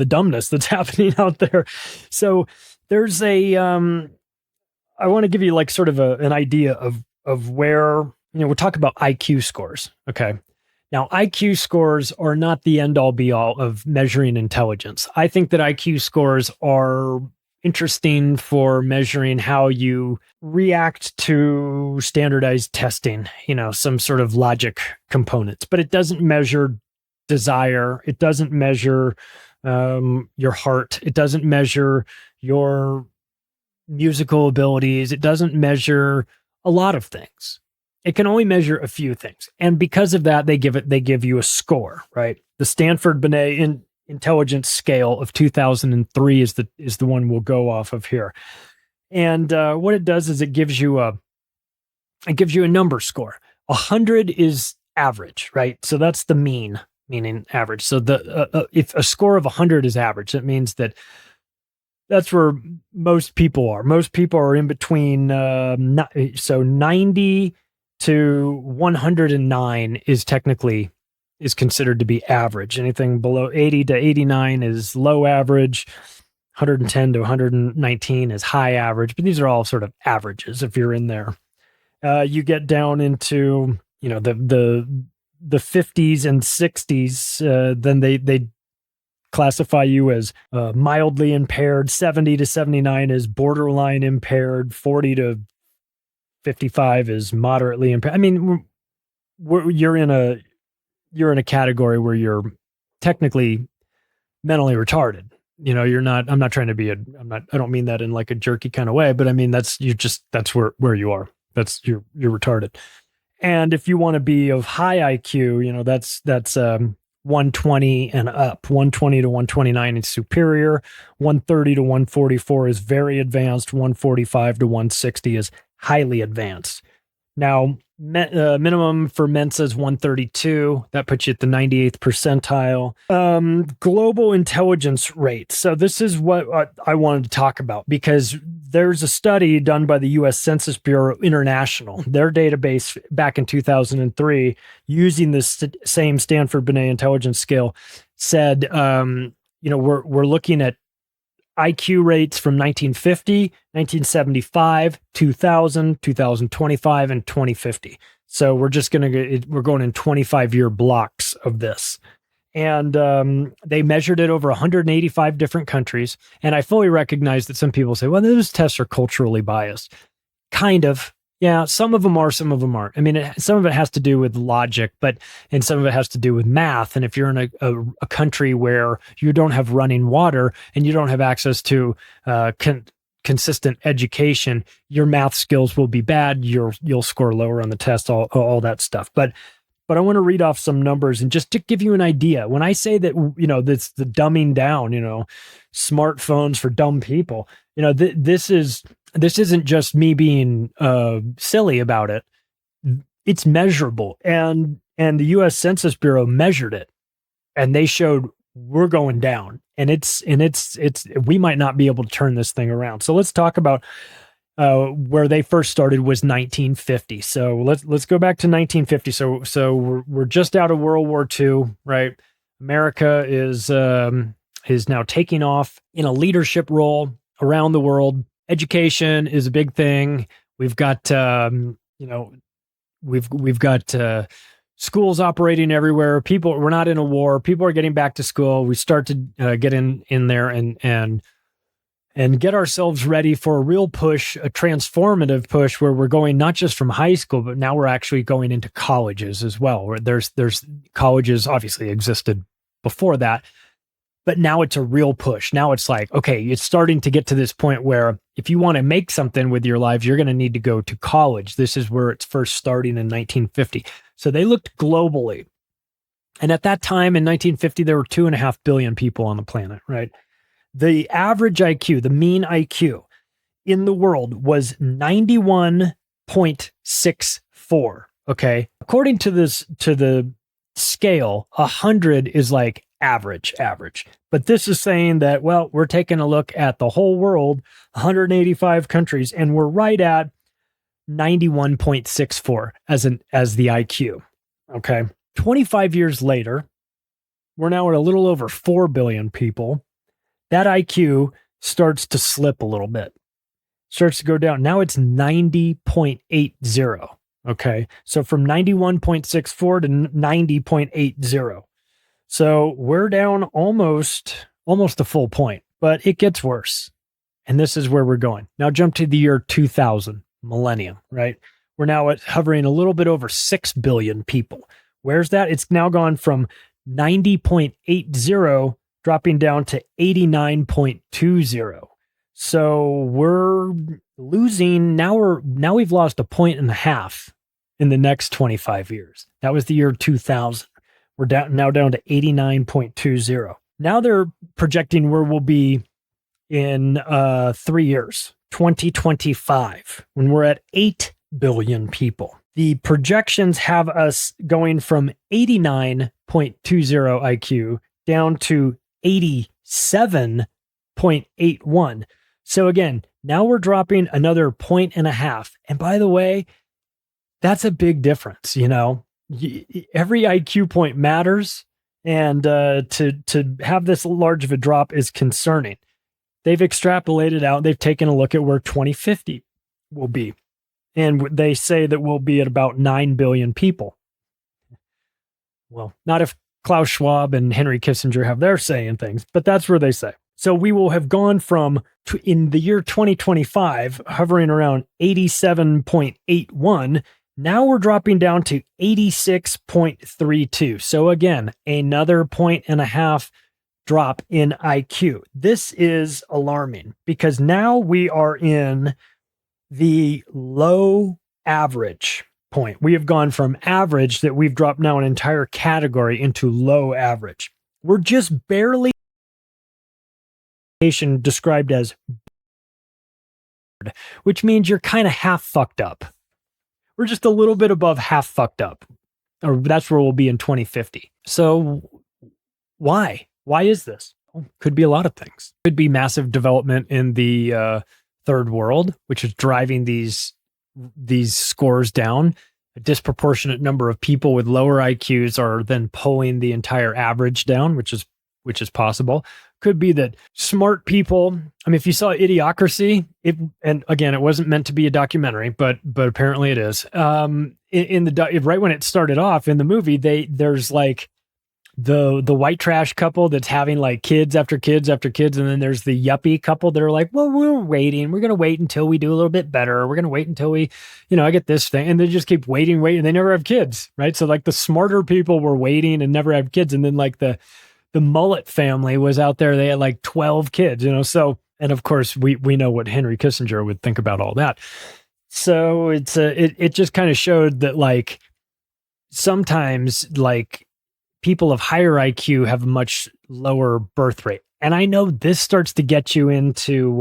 dumbness that's happening out there. So there's I want to give you like sort of an idea of where, we'll talk about IQ scores. Okay. Now, IQ scores are not the end all be all of measuring intelligence. I think that IQ scores are interesting for measuring how you react to standardized testing, some sort of logic components, but it doesn't measure desire. It doesn't measure your heart. It doesn't measure your musical abilities. It doesn't measure a lot of things. It can only measure a few things. And because of that, they give you a score, right? The Stanford Binet Intelligence Scale of 2003 is the one we'll go off of here. And what it does is it gives you a number score. 100 is average, right? So that's the mean, meaning average. So if a score of 100 is average, that means that's where most people are. Most people are in between. So 90 to 109 is considered to be average. Anything below 80 to 89 is low average. 110 to 119 is high average. But these are all sort of averages if you're in there. You get down into the 50s and 60s. Then they classify you as mildly impaired. 70 to 79 is borderline impaired. 40 to 55 is moderately impaired. I mean, you're in a category where you're technically mentally retarded. You're not. I'm not trying to be I don't mean that in like a jerky kind of way, but I mean that's where you are. You're retarded. And if you want to be of high IQ, that's 120 and up. 120 to 129 is superior. 130 to 144 is very advanced. 145 to 160 is highly advanced. Now, minimum for Mensa is 132. That puts you at the 98th percentile. Global intelligence rate. So this is what I wanted to talk about, because there's a study done by the U.S. Census Bureau International, their database back in 2003, using this same Stanford Binet intelligence scale, said, we're looking at IQ rates from 1950, 1975, 2000, 2025, and 2050. So we're going in 25-year blocks of this. And they measured it over 185 different countries. And I fully recognize that some people say, well, those tests are culturally biased. Kind of. Yeah, some of them are, some of them aren't. I mean, some of it has to do with logic, and some of it has to do with math. And if you're in a country where you don't have running water and you don't have access to consistent education, your math skills will be bad. You'll score lower on the test, all that stuff. But I want to read off some numbers and just to give you an idea. When I say that, that's the dumbing down, smartphones for dumb people, this isn't just me being silly about it. It's measurable. And the U.S. Census Bureau measured it, and they showed we're going down. And it's we might not be able to turn this thing around. So let's talk about where they first started was 1950. So let's go back to 1950. So we're just out of World War II, right? America is now taking off in a leadership role around the world. Education is a big thing. We've got we've got schools operating everywhere. We're not in a war. People are getting back to school. We start to get in there and get ourselves ready for a real push, a transformative push where we're going not just from high school, but now we're actually going into colleges as well. Where there's colleges obviously existed before that, but now it's a real push. Now it's like, okay, it's starting to get to this point where if you want to make something with your lives, you're going to need to go to college. This is where it's first starting in 1950. So they looked globally. And at that time in 1950, there were 2.5 billion people on the planet, right? The average IQ, the mean IQ in the world was 91.64. Okay. According to the scale, 100 is like average. But this is saying that, well, we're taking a look at the whole world, 185 countries, and we're right at 91.64 as the IQ. Okay. 25 years later, we're now at a little over 4 billion people. That IQ starts to slip a little bit, starts to go down. Now it's 90.80. Okay. So from 91.64 to 90.80. So we're down almost a full point, but it gets worse. And this is where we're going. Now jump to the year 2000, millennium, right? We're now hovering a little bit over 6 billion people. Where's that? It's now gone from 90.80 dropping down to 89.20. So we're losing. Now we've lost 1.5 points in the next 25 years. That was the year 2000. We're now down to 89.20. Now they're projecting where we'll be in 3 years, 2025, when we're at 8 billion people. The projections have us going from 89.20 IQ down to 87.81. So again, now we're dropping another 1.5 points. And by the way, that's a big difference. Every IQ point matters. And to have this large of a drop is concerning. They've extrapolated out. They've taken a look at where 2050 will be. And they say that we'll be at about 9 billion people. Well, not if Klaus Schwab and Henry Kissinger have their say in things, but that's where they say. So we will have gone from, in the year 2025, hovering around 87.81. Now we're dropping down to 86.32. So again, another 1.5 points drop in IQ. This is alarming because now we are in the low average point. We have gone from average that we've dropped now an entire category into low average. We're just barely described as, which means you're kind of half fucked up. We're just a little bit above half fucked up, or that's where we'll be in 2050. So why? Why is this? Well, could be a lot of things. Could be massive development in the third world, which is driving these scores down. A disproportionate number of people with lower IQs are then pulling the entire average down, which is possible. Could be that smart people. I mean, if you saw Idiocracy, and again, it wasn't meant to be a documentary, but apparently it is. Right when it started off in the movie, there's like the white trash couple that's having like kids after kids after kids, and then there's the yuppie couple that are like, well, we're gonna wait until we do a little bit better. We're gonna wait until we, I get this thing, and they just keep waiting, and they never have kids, right? So like the smarter people were waiting and never have kids, and then like the Mullet family was out there, they had like 12 kids, so, and of course we know what Henry Kissinger would think about all that. So it just kind of showed that like sometimes like people of higher IQ have a much lower birth rate. And I know this starts to get you into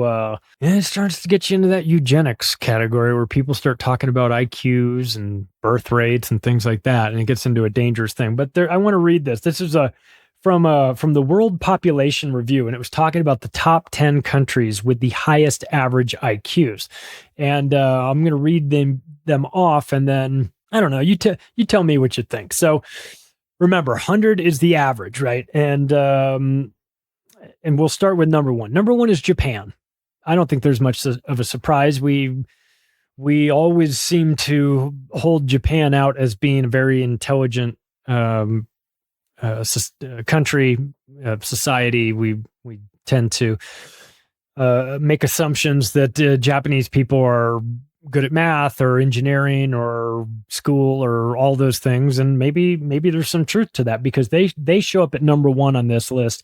that eugenics category where people start talking about IQs and birth rates and things like that, and it gets into a dangerous thing. But I want to read this. This is from the World Population Review, and it was talking about the top 10 countries with the highest average IQs. And I'm going to read them off, and then I don't know. You tell me what you think. So remember, 100 is the average, right? And we'll start with number one. Number one is Japan. I don't think there's much of a surprise. We always seem to hold Japan out as being a very intelligent country, society. We tend to make assumptions that Japanese people are good at math or engineering or school or all those things, and maybe there's some truth to that, because they show up at number one on this list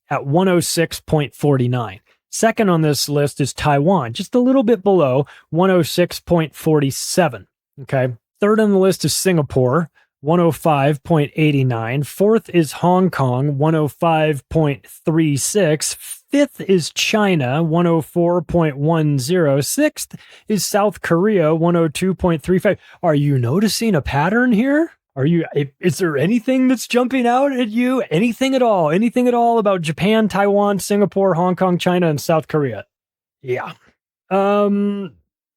at 106.49. Second on this list is Taiwan, just a little bit below, 106.47. Okay. Third on the list is Singapore, 105.89. Fourth is Hong Kong, 105.36. Fifth is China, 104.10. Sixth is South Korea, 102.35. Are you noticing a pattern here? Is there anything that's jumping out at you? Anything at all? Anything at all about Japan, Taiwan, Singapore, Hong Kong, China, and South Korea? Yeah.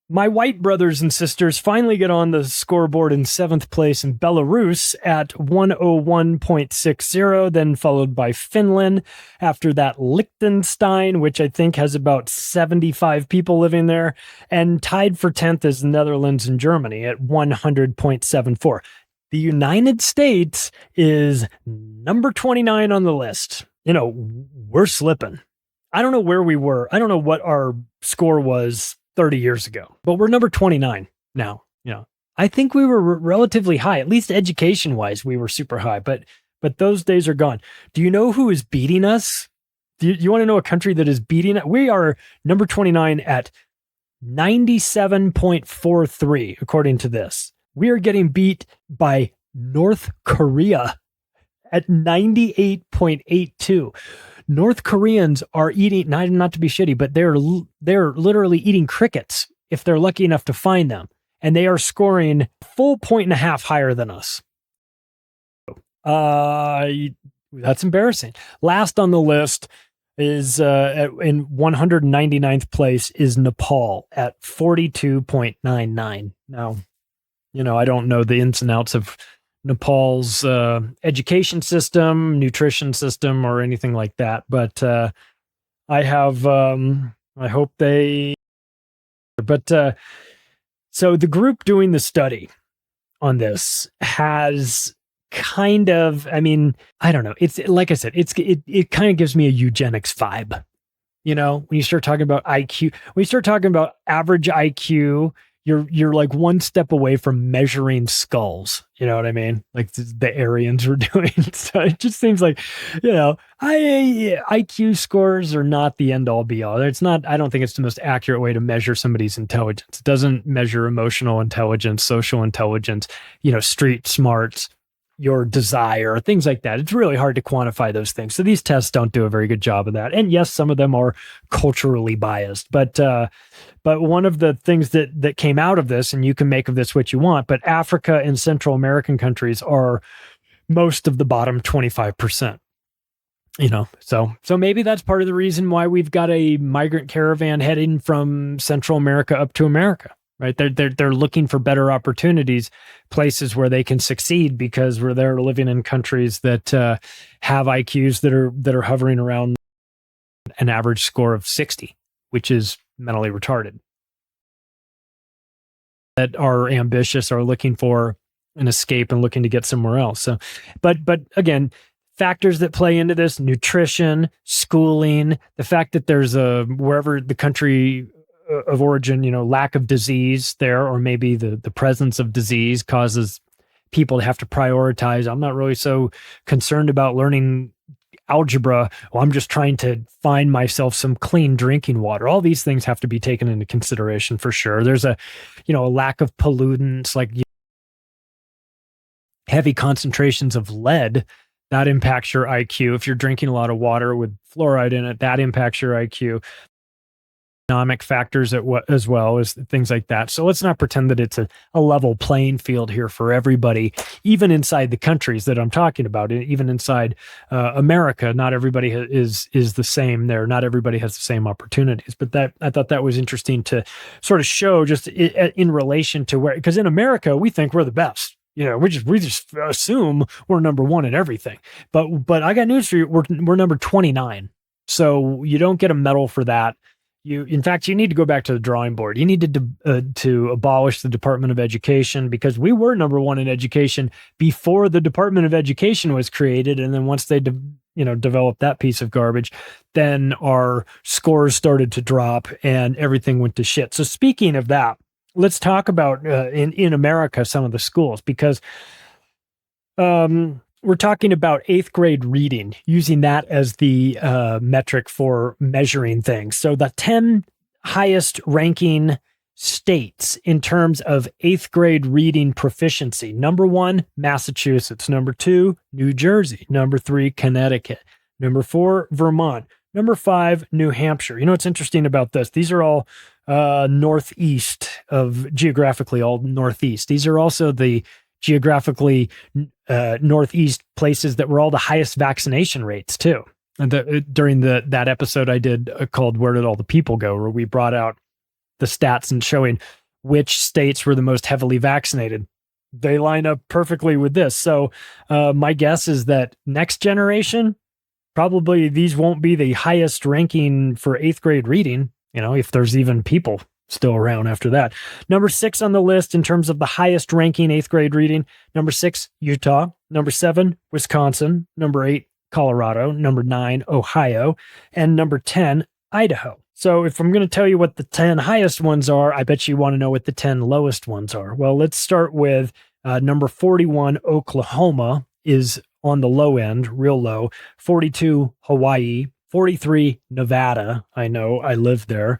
My white brothers and sisters finally get on the scoreboard in seventh place in Belarus at 101.60, then followed by Finland. After that, Liechtenstein, which I think has about 75 people living there. And tied for 10th is Netherlands and Germany at 100.74. The United States is number 29 on the list. We're slipping. I don't know where we were. I don't know what our score was 30 years ago, but we're number 29 now. I think we were relatively high, at least education wise, we were super high, but those days are gone. Do you know who is beating us? Do you want to know a country that is beating us? We are number 29 at 97.43, according to this. We are getting beat by North Korea at 98.82. North Koreans are eating, not to be shitty, but they're literally eating crickets if they're lucky enough to find them. And they are scoring a full 1.5 higher than us. That's embarrassing. Last on the list is in 199th place is Nepal at 42.99. Now, I don't know the ins and outs of Nepal's education system, nutrition system, or anything like that, but I hope they. But so the group doing the study on this has kind of, I don't know. It's like I said, it kind of gives me a eugenics vibe. When you start talking about IQ, when you start talking about average IQ, you're like one step away from measuring skulls. You know what I mean? Like the Aryans were doing. So it just seems like, IQ scores are not the end all be all. It's not, I don't think it's the most accurate way to measure somebody's intelligence. It doesn't measure emotional intelligence, social intelligence, street smarts, your desire, things like that. It's really hard to quantify those things. So these tests don't do a very good job of that. And yes, some of them are culturally biased, but one of the things that came out of this, and you can make of this what you want, but Africa and Central American countries are most of the bottom 25%. So maybe that's part of the reason why we've got a migrant caravan heading from Central America up to America, right? They're looking for better opportunities, places where they can succeed, because they're living in countries that have IQs that are hovering around an average score of 60, which is mentally retarded. That are ambitious, are looking for an escape and looking to get somewhere else. So, but again, factors that play into this: nutrition, schooling, the fact that there's wherever the country of origin, lack of disease there, or maybe the presence of disease causes people to have to prioritize. I'm not really so concerned about learning algebra. Well, I'm just trying to find myself some clean drinking water. All these things have to be taken into consideration for sure. There's a lack of pollutants, like heavy concentrations of lead. That impacts your IQ. If you're drinking a lot of water with fluoride in it, that impacts your IQ. Economic factors as well as things like that. So let's not pretend that it's a level playing field here for everybody, even inside the countries that I'm talking about. Even inside America, not everybody is the same there. Not everybody has the same opportunities. But I thought that was interesting to sort of show, just in relation to where, because in America we think we're the best. We just assume we're number one in everything. But I got news for you. We're number 29. So you don't get a medal for that. In fact, you need to go back to the drawing board. You need to abolish the Department of Education, because we were number one in education before the Department of Education was created. And then once they developed that piece of garbage, then our scores started to drop and everything went to shit. So speaking of that, let's talk about in America some of the schools, because we're talking about 8th grade reading, using that as the metric for measuring things. So the 10 highest ranking states in terms of 8th grade reading proficiency: number 1, Massachusetts; number 2, New Jersey; number 3, Connecticut; number 4, Vermont; number 5, New Hampshire. What's interesting about this? These are all geographically all northeast. These are also the geographically northeast places that were all the highest vaccination rates too. And during that episode I did called "Where Did All the People Go?", where we brought out the stats and showing which states were the most heavily vaccinated. They line up perfectly with this. So my guess is that next generation, probably these won't be the highest ranking for 8th grade reading, if there's even people still around after that. Number 6 on the list in terms of the highest ranking 8th grade reading: number 6, Utah; number 7, Wisconsin; number 8, Colorado; number 9, Ohio; and number 10, Idaho. So if I'm going to tell you what the 10 highest ones are, I bet you want to know what the 10 lowest ones are. Well, let's start with number 41, Oklahoma is on the low end, real low. 42, Hawaii. 43, Nevada. I know, I live there.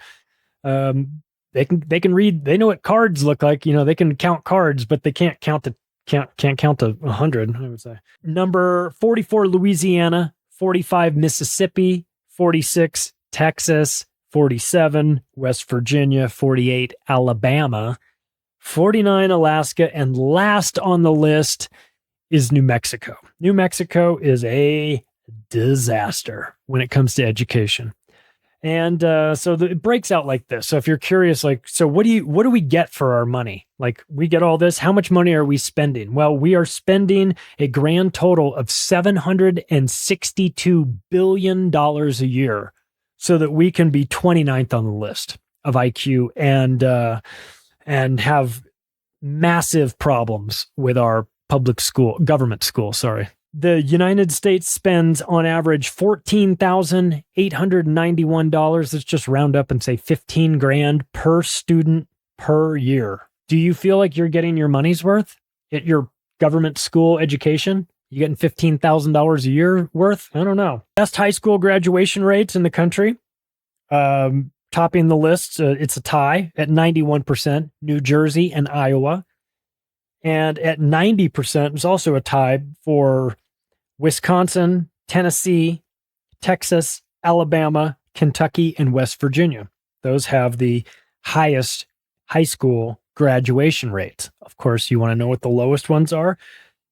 They can read, they know what cards look like. They can count cards, but they can't count to 100, I would say. Number 44, Louisiana. 45, Mississippi. 46, Texas. 47, West Virginia. 48, Alabama. 49, Alaska. And last on the list is New Mexico. New Mexico is a disaster when it comes to education. And so it breaks out like this. So if you're curious, so what do we get for our money? We get all this. How much money are we spending? Well, we are spending a grand total of $762 billion a year so that we can be 29th on the list of IQ and have massive problems with our government school. The United States spends on average $14,891. Let's just round up and say 15 grand per student per year. Do you feel like you're getting your money's worth at your government school education? You getting $15,000 a year worth? I don't know. Best high school graduation rates in the country. Topping the list, it's a tie at 91%, New Jersey and Iowa. And at 90%, it's also a tie for Wisconsin, Tennessee, Texas, Alabama, Kentucky, and West Virginia. Those have the highest high school graduation rates. Of course, you want to know what the lowest ones are?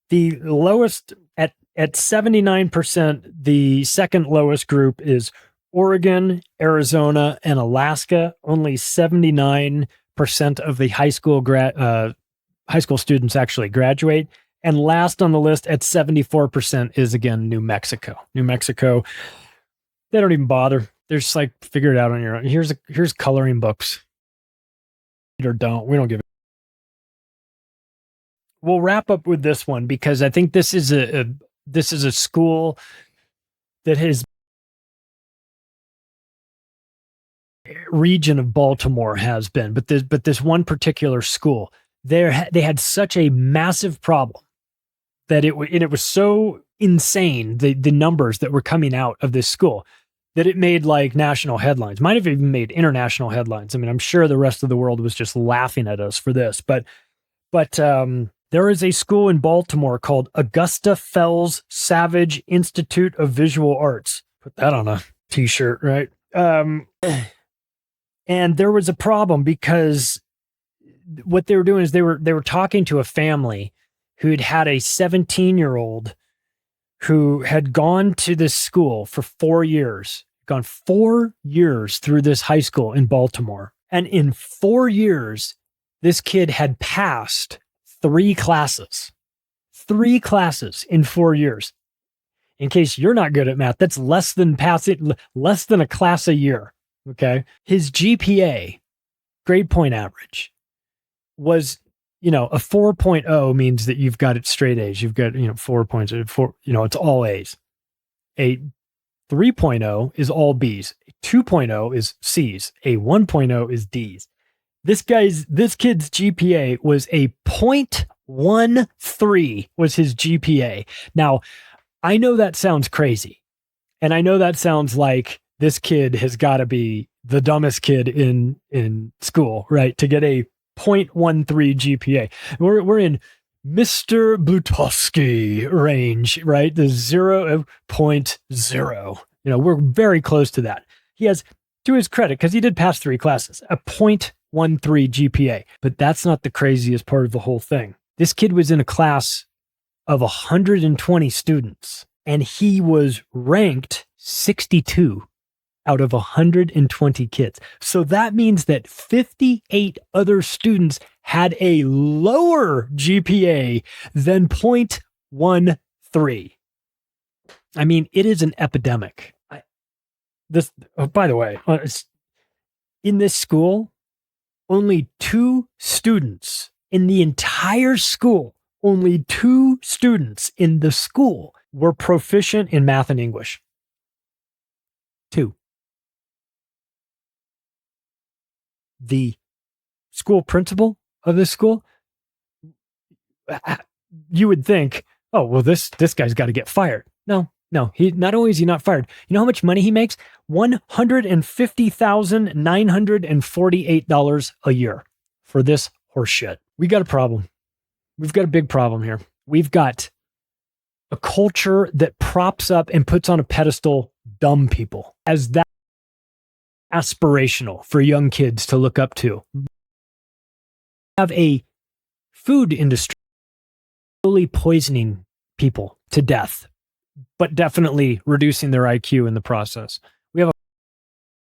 The lowest at at 79%, the second lowest group is Oregon, Arizona, and Alaska. Only 79% of the high school students actually graduate. And last on the list at 74% is, again, New Mexico. New Mexico, they don't even bother. They're just like, figure it out on your own. Here's coloring books. Or don't. We don't give it. We'll wrap up with this one because I think this is a school that has region of Baltimore has been, but this one particular school, they had such a massive problem that it was so insane, the numbers that were coming out of this school, that it made like national headlines. Might have even made international headlines. I mean, I'm sure the rest of the world was just laughing at us for this, but there is a school in Baltimore called Augusta Fells Savage Institute of Visual Arts. Put that on a t-shirt, right? And there was a problem because what they were doing is they were talking to a family who'd had a 17-year-old who had gone to this school for 4 years, gone 4 years through this high school in Baltimore. And in 4 years, this kid had passed 3 classes in 4 years. In case you're not good at math, that's less than a class a year. Okay. His GPA, grade point average, was, a 4.0 means that you've got it straight A's. You've got, 4 points, it's all A's. A 3.0 is all B's. A 2.0 is C's. A 1.0 is D's. This kid's GPA was a 0.13 was his GPA. Now, I know that sounds crazy. And I know that sounds like this kid has got to be the dumbest kid in school, right? To get a 0.13 GPA. We're in Mr. Blutowski range, right? The 0.0. We're very close to that. He has, to his credit, because he did pass 3 classes, a 0.13 GPA. But that's not the craziest part of the whole thing. This kid was in a class of 120 students, and he was ranked 62 out of 120 kids. So that means that 58 other students had a lower GPA than 0.13. I mean, it is an epidemic. By the way, in this school, only 2 students in the entire school, only 2 students in the school were proficient in math and English. 2. The school principal of this school, you would think, oh, well, this guy's got to get fired. No, he not only is he not fired, you know how much money he makes? $150,948 a year for this horseshit. We got a problem. We've got a big problem here. We've got a culture that props up and puts on a pedestal dumb people as that aspirational for young kids to look up to. We have a food industry slowly poisoning people to death, but definitely reducing their IQ in the process. We have a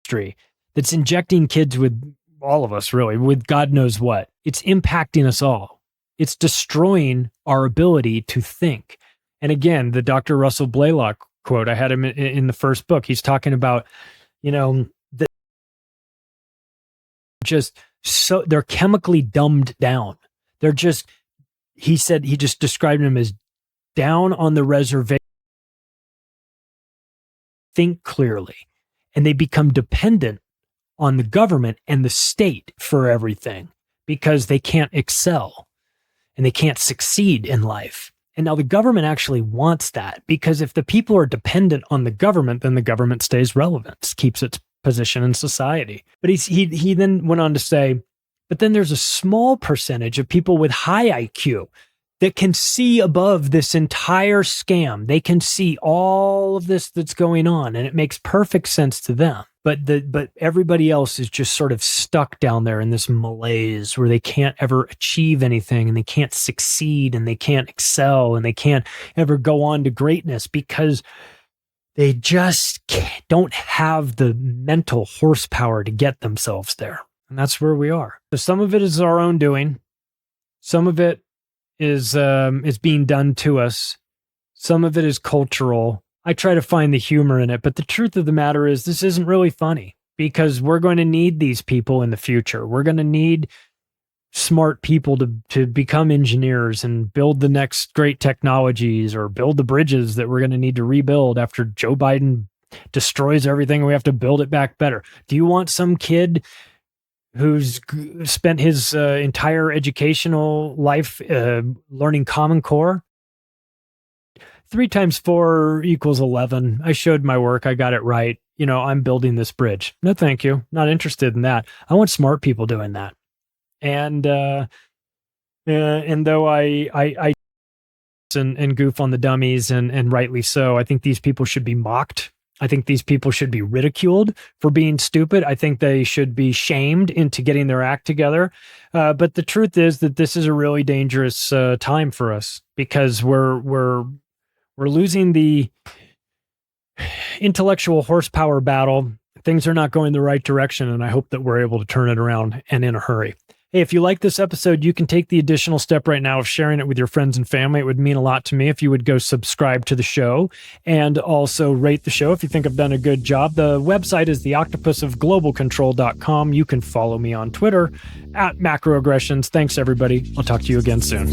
industry that's injecting kids with, all of us really, with God knows what. It's impacting us all. It's destroying our ability to think. And again, the Dr. Russell Blaylock quote, I had him in the first book. He's talking about, they're chemically dumbed down. They're just, he just described them as down on the reservation, think clearly, and they become dependent on the government and the state for everything because they can't excel and they can't succeed in life. And now the government actually wants that, because if the people are dependent on the government, then the government stays relevant, keeps its position in society. But he then went on to say, but then there's a small percentage of people with high IQ that can see above this entire scam. They can see all of this that's going on, and it makes perfect sense to them. But everybody else is just sort of stuck down there in this malaise where they can't ever achieve anything, and they can't succeed, and they can't excel, and they can't ever go on to greatness because they just don't have the mental horsepower to get themselves there. And that's where we are. So some of it is our own doing. Some of it is being done to us. Some of it is cultural. I try to find the humor in it, but the truth of the matter is this isn't really funny because we're going to need these people in the future. We're going to need smart people to become engineers and build the next great technologies or build the bridges that we're going to need to rebuild after Joe Biden destroys everything. We have to build it back better. Do you want some kid who's spent his entire educational life learning Common Core? 3 times 4 equals 11. I showed my work. I got it right. I'm building this bridge. No, thank you. Not interested in that. I want smart people doing that. And though I goof on the dummies and rightly so, I think these people should be mocked. I think these people should be ridiculed for being stupid. I think they should be shamed into getting their act together. But the truth is that this is a really dangerous time for us because we're losing the intellectual horsepower battle. Things are not going the right direction, and I hope that we're able to turn it around and in a hurry. Hey, if you like this episode, you can take the additional step right now of sharing it with your friends and family. It would mean a lot to me if you would go subscribe to the show and also rate the show if you think I've done a good job. The website is theoctopusofglobalcontrol.com. You can follow me on Twitter @macroaggressions. Thanks, everybody. I'll talk to you again soon.